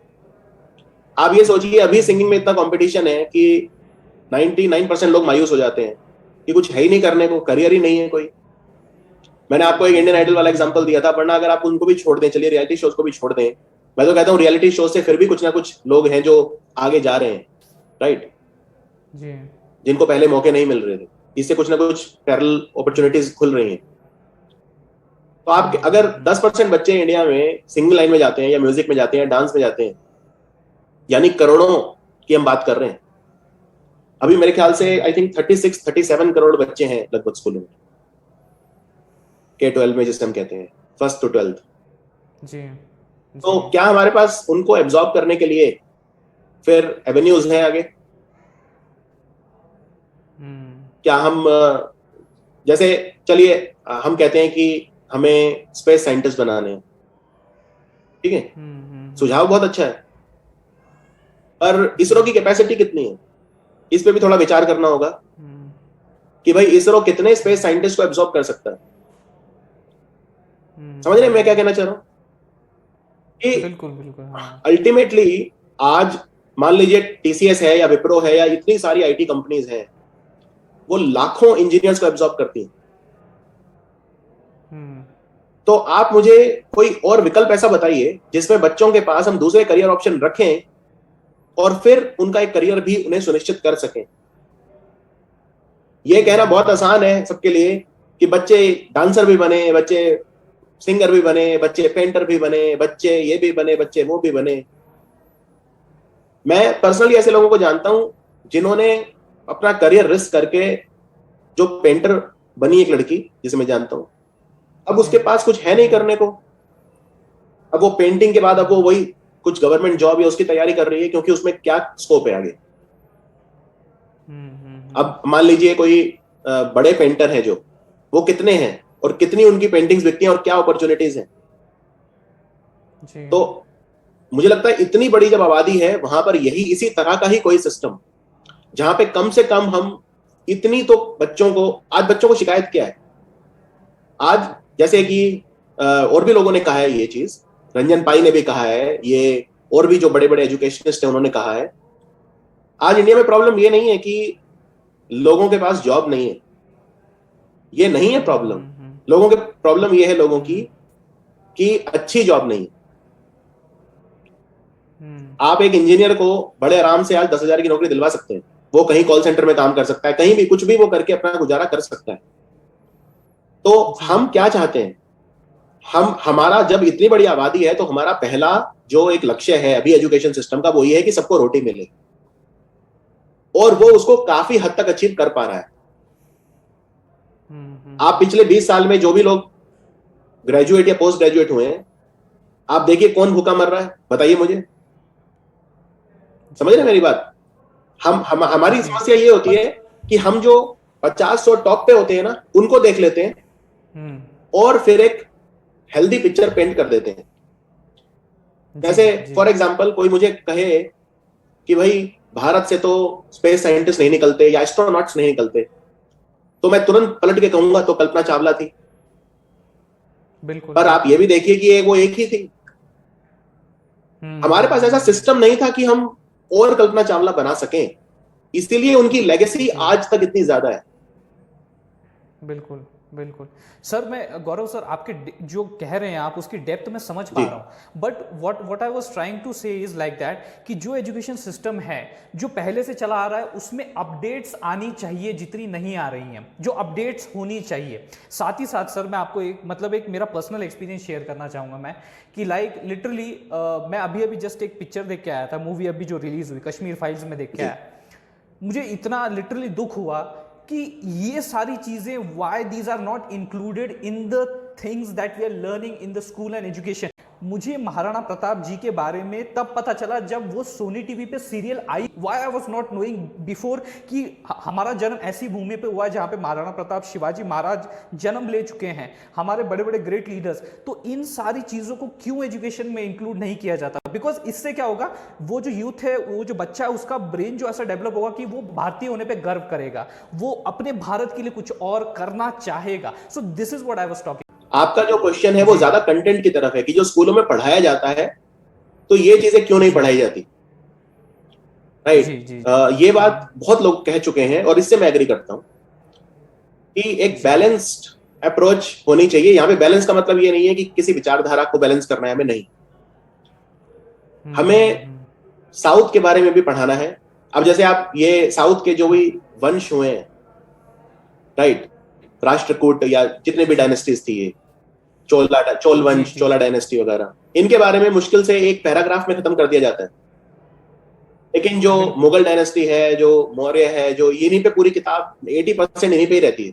आप ये सोचिए अभी सिंगिंग में इतना कंपटीशन है कि 99% लोग मायूस हो जाते हैं कि कुछ है ही नहीं करने को, करियर ही नहीं है कोई। मैंने आपको एक इंडियन आइडल वाला एग्जांपल दिया था, वरना अगर आप उनको भी छोड़ दें, चलिए रियलिटी शोज को भी छोड़ दें, मैं तो कहता हूँ रियलिटी शो से फिर भी कुछ ना कुछ लोग हैं जो आगे जा रहे हैं, राइट जी। जिनको पहले मौके नहीं मिल रहे थे, इससे कुछ ना कुछ पैरेलल अपॉर्चुनिटीज खुल रही हैं। तो आप अगर 10% बच्चे इंडिया में सिंगिंग लाइन में जाते हैं या म्यूजिक में जाते हैं, डांस में जाते हैं, यानी करोड़ों की हम बात कर रहे हैं। अभी मेरे ख्याल से आई थिंक 36-37 करोड़ बच्चे हैं लगभग स्कूलों में, K-12 में जिसे हम कहते हैं, 1st to 12th। जी। तो क्या हमारे पास उनको एब्जॉर्ब करने के लिए फिर एवेन्यूज हैं आगे? क्या हम जैसे चलिए हम कहते हैं कि हमें स्पेस साइंटिस्ट बनाने हैं, ठीक है, सुझाव बहुत अच्छा है, पर इसरो की कैपेसिटी कितनी है, इस पे भी थोड़ा विचार करना होगा कि भाई इसरो कितने स्पेस साइंटिस्ट को एब्जॉर्ब कर सकता है। समझ रहे हैं मैं क्या कहना चाह रहा हूं? कि बिल्कुल बिल्कुल, हाँ। अल्टीमेटली आज मान लीजिए टीसीएस है या विप्रो है या इतनी सारी आईटी कंपनीज हैं, वो लाखों इंजीनियर्स को एब्जॉर्ब करती हैं। तो आप मुझे कोई और विकल्प ऐसा बताइए जिसमें बच्चों के पास हम दूसरे करियर ऑप्शन रखें और फिर उनका एक करियर भी उन्हें सुनिश्चित कर सकें। यह कहना बहुत आसान है सबके लिए कि बच्चे डांसर भी बने, बच्चे सिंगर भी बने, बच्चे पेंटर भी बने, बच्चे ये भी बने, बच्चे वो भी बने। मैं पर्सनली ऐसे लोगों को जानता हूं जिन्होंने अपना करियर रिस्क करके, जो पेंटर बनी एक लड़की जिसे मैं जानता हूं, अब उसके पास कुछ है नहीं करने को, अब वो पेंटिंग के बाद अब वो वही कुछ गवर्नमेंट जॉब या उसकी तैयारी कर रही है, क्योंकि उसमें क्या स्कोप है आगे। अब मान लीजिए कोई बड़े पेंटर है जो, वो कितने हैं और कितनी उनकी पेंटिंग्स बिकती हैं और क्या अपॉर्चुनिटीज हैं। तो मुझे लगता है इतनी बड़ी जब आबादी है वहां पर यही इसी तरह का ही कोई सिस्टम, जहां पे कम से कम हम इतनी तो बच्चों को, आज बच्चों को शिकायत क्या है, आज जैसे कि और भी लोगों ने कहा है ये चीज, रंजन पाई ने भी कहा है ये, और भी जो बड़े बड़े एजुकेशनिस्ट हैं उन्होंने कहा है, आज इंडिया में प्रॉब्लम ये नहीं है कि लोगों के पास जॉब नहीं है, ये नहीं है प्रॉब्लम। लोगों के प्रॉब्लम ये है लोगों की कि अच्छी जॉब नहीं। आप एक इंजीनियर को बड़े आराम से आज 10,000 की नौकरी दिलवा सकते हैं, वो कहीं कॉल सेंटर में काम कर सकता है, कहीं भी कुछ भी वो करके अपना गुजारा कर सकता है। तो हम क्या चाहते हैं, हमारा जब इतनी बड़ी आबादी है तो हमारा पहला जो एक लक्ष्य है अभी एजुकेशन सिस्टम का, वो ये है कि सबको रोटी मिले, और वो उसको काफी हद तक अचीव कर पा रहा है। आप पिछले 20 साल में जो भी लोग ग्रेजुएट या पोस्ट ग्रेजुएट हुए हैं, आप देखिए कौन भूखा मर रहा है, बताइए मुझे। समझ रहे मेरी बात? हमारी समस्या ये होती है कि हम जो 50-100 टॉप पे होते हैं ना, उनको देख लेते हैं और फिर एक हेल्दी पिक्चर पेंट कर देते हैं। जैसे फॉर एग्जांपल कोई मुझे कहे कि भाई भारत से तो स्पेस साइंटिस्ट नहीं निकलते या एस्ट्रोनॉट्स नहीं निकलते, तो मैं तुरंत पलट के कहूंगा तो कल्पना चावला थी। बिल्कुल। पर आप ये भी देखिए कि वो एक ही थी। हमारे पास ऐसा सिस्टम नहीं था कि हम और कल्पना चावला बना सकें, इसीलिए उनकी लेगेसी आज तक इतनी ज्यादा है। बिल्कुल बिल्कुल सर, मैं गौरव सर आपके जो कह रहे हैं आप उसकी डेप्थ में समझ पा रहा हूँ, but what I was trying to say is like that कि जो एजुकेशन सिस्टम है जो पहले से चला आ रहा है उसमें अपडेट्स आनी चाहिए जितनी नहीं आ रही हैं, जो अपडेट्स होनी चाहिए। साथ ही साथ सर मैं आपको एक मेरा पर्सनल एक्सपीरियंस शेयर करना चाहूँगा मैं कि लाइक लिटरली मैं अभी जस्ट एक पिक्चर देख के आया था, मूवी अभी जो रिलीज हुई कश्मीर फाइल्स में देख के आया, मुझे इतना लिटरली दुख हुआ कि ये सारी चीजें why these are not included in the things that we are learning in the school and education। मुझे महाराणा प्रताप जी के बारे में तब पता चला जब वो सोनी टीवी पे serial I. Why I was not knowing before कि हमारा जन्म ऐसी भूमि पे हुआ है जहाँ पे महाराणा प्रताप शिवाजी महाराज जन्म ले चुके हैं, हमारे बड़े बड़े ग्रेट लीडर्स। तो इन सारी चीज़ों को क्यों एजुकेशन में इंक्लूड नहीं किया जाता? बिकॉज इससे क्या होगा, वो जो यूथ है, वो जो बच्चा है, उसका ब्रेन जो ऐसा डेवलप होगा कि वो भारतीय होने पे गर्व करेगा, वो अपने भारत के लिए कुछ और करना चाहेगा। So this is what I was talking. आपका जो क्वेश्चन है वो ज्यादा कंटेंट की तरफ है कि जो स्कूलों में पढ़ाया जाता है तो ये चीजें क्यों नहीं पढ़ाई जाती, राइट? ये बात बहुत लोग कह चुके हैं और इससे मैं एग्री करता हूं कि एक बैलेंस्ड अप्रोच होनी चाहिए। यहाँ पे बैलेंस का मतलब ये नहीं है कि किसी विचारधारा को बैलेंस करना है, हमें नहीं, हमें साउथ के बारे में भी पढ़ाना है। अब जैसे आप ये साउथ के जो भी वंश हुए हैं, राइट, राष्ट्रकूट या जितने भी डायनेस्टीज थी, ये चोल वंश, चोला डायनेस्टी वगैरह, इनके बारे में मुश्किल से एक पैराग्राफ में खत्म कर दिया जाता है। लेकिन जो मुगल डायनेस्टी है, जो मौर्य है, जो इन्हीं पे पूरी किताब 80% इन्हीं पे ही रहती है।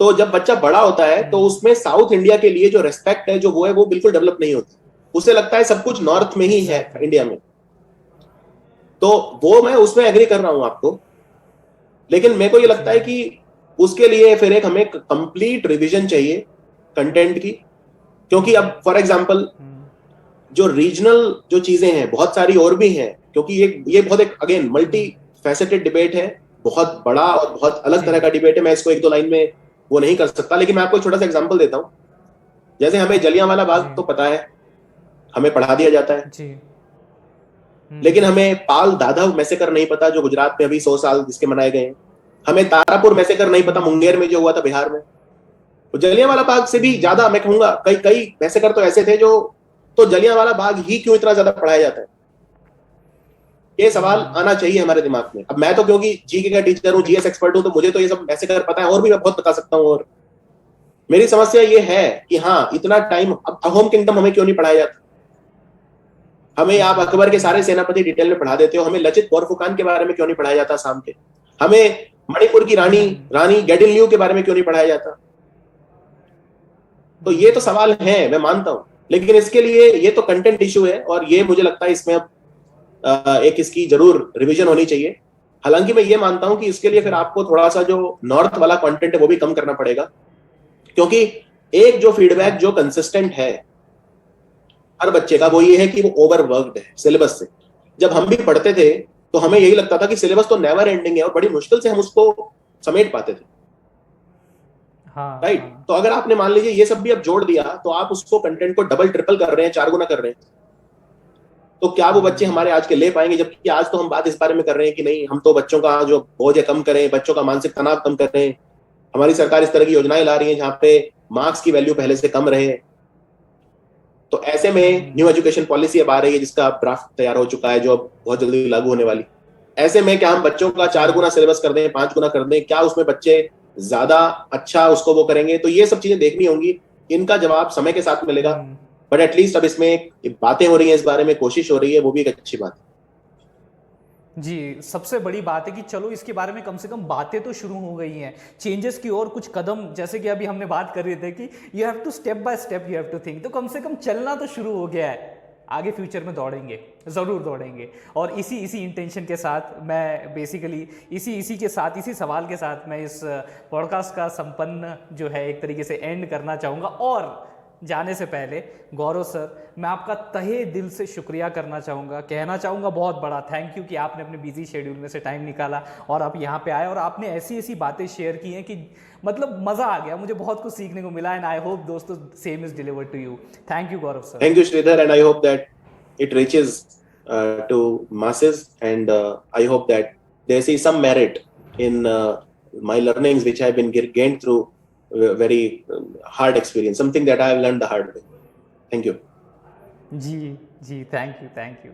तो जब बच्चा बड़ा होता है तो उसमें साउथ इंडिया के लिए जो रेस्पेक्ट है, जो वो है, वो बिल्कुल डेवलप नहीं होती। उसे लगता है सब कुछ नॉर्थ में ही है इंडिया में। तो वो मैं उसमें एग्री कर रहा हूं आपको, लेकिन मेरे को ये लगता है कि उसके लिए फिर एक हमें कंप्लीट रिवीजन चाहिए कंटेंट की। क्योंकि अब फॉर एग्जांपल जो रीजनल जो चीजें हैं बहुत सारी और भी हैं, क्योंकि ये बहुत एक अगेन मल्टी फैसेटेड डिबेट है, बहुत बड़ा और बहुत अलग तरह का डिबेट है। मैं इसको एक दो लाइन में वो नहीं कर सकता, लेकिन मैं आपको एक छोटा सा एग्जांपल देता हूं। जैसे हमें जलियांवाला बाग तो पता है, हमें पढ़ा दिया जाता है, लेकिन हमें पाल दादा मैसेकर नहीं पता, जो गुजरात में अभी 100 साल जिसके मनाए गए हैं। हमें तारापुर मैसेकर नहीं पता, मुंगेर में जो हुआ था बिहार में। तो जलियांवाला बाग से भी ज्यादा मैं कहूंगा कई मैसेकर तो ऐसे थे जो, तो जलियांवाला बाग ही क्यों इतना ज्यादा पढ़ाया जाता है, ये सवाल आना चाहिए हमारे दिमाग में। अब मैं तो क्योंकि जीके का टीचर हूँ, जीएस एक्सपर्ट हूँ, तो मुझे तो ये सब मैसेकर पता है और भी मैं बहुत बता सकता हूँ। और मेरी समस्या ये है कि हाँ, इतना टाइम अब अहोम किंगडम हमें क्यों नहीं पढ़ाया जाता? हमें आप अकबर के सारे सेनापति डिटेल में पढ़ा देते हो, हमें लचित बोरफुकान के बारे में क्यों नहीं पढ़ाया जाता आसाम के? हमें मणिपुर की रानी गैडिनलियू के बारे में क्यों नहीं पढ़ाया जाता? तो ये तो सवाल है, मैं मानता हूं, लेकिन इसके लिए ये तो कंटेंट इशू है और ये मुझे लगता है इसमें अब एक इसकी जरूर रिवीजन होनी चाहिए। हालांकि मैं ये मानता हूं कि इसके लिए फिर आपको थोड़ा सा जो नॉर्थ वाला कंटेंट है वो भी कम करना पड़ेगा, क्योंकि एक जो फीडबैक जो कंसिस्टेंट है हर बच्चे का वो ये है कि वो ओवरवर्क्ड है सिलेबस से। जब हम भी पढ़ते थे तो हमें यही लगता था कि सिलेबस तो नेवर एंडिंग है और बड़ी मुश्किल से हम उसको समेट पाते थे, राइट? तो अगर आपने मान लीजिए ये सब भी अब जोड़ दिया तो आप उसको कंटेंट को डबल ट्रिपल कर रहे हैं, 4 गुना कर रहे हैं, तो क्या वो बच्चे हमारे आज के ले पाएंगे? जबकि आज तो हम बात इस बारे में कर रहे हैं कि नहीं, हम तो बच्चों का जो बोझ है कम करें, बच्चों का मानसिक तनाव कम कर रहे हैं। हमारी सरकार इस तरह की योजनाएं ला रही है जहां पे मार्क्स की वैल्यू पहले से कम रहे। तो ऐसे में न्यू एजुकेशन पॉलिसी अब आ रही है जिसका ड्राफ्ट तैयार हो चुका है, जो अब बहुत जल्दी लागू होने वाली। ऐसे में क्या हम बच्चों का 4 गुना सिलेबस कर दें, 5 गुना कर दें? क्या उसमें बच्चे ज्यादा अच्छा उसको वो करेंगे? तो ये सब चीजें देखनी होंगी, इनका जवाब समय के साथ मिलेगा। बट एटलीस्ट अब इसमें बातें हो रही हैं, इस बारे में कोशिश हो रही है, वो भी एक अच्छी बात है। जी, सबसे बड़ी बात है कि चलो इसके बारे में कम से कम बातें तो शुरू हो गई हैं, चेंजेस की ओर कुछ कदम, जैसे कि अभी हमने बात कर रहे थे कि you have to step by step you have to think, तो कम से कम चलना तो शुरू हो गया है। आगे फ्यूचर में दौड़ेंगे, ज़रूर दौड़ेंगे। और इसी इंटेंशन के साथ मैं बेसिकली इसी सवाल के साथ मैं इस पॉडकास्ट का संपन्न जो है एक तरीके से एंड करना चाहूँगा। और जाने से पहले गौरव सर, मैं आपका तहे दिल से शुक्रिया करना चाहूँगा, कहना चाहूँगा बहुत बड़ा थैंक यू कि आपने अपने बिजी शेड्यूल में से टाइम निकाला और आप यहाँ पे आए और आपने ऐसी बातें शेयर की हैं कि मतलब मज़ा आ गया, मुझे बहुत कुछ सीखने को मिला। एंड आई होप दोस्तों same is delivered to you. Thank you Gaurav sir. Thank you Shridhar, and I hope that it reaches to masses, and I hope that they see some merit in my learnings which have been gained through very hard experience, something that I have learned the hard way. Thank you. जी, thank you.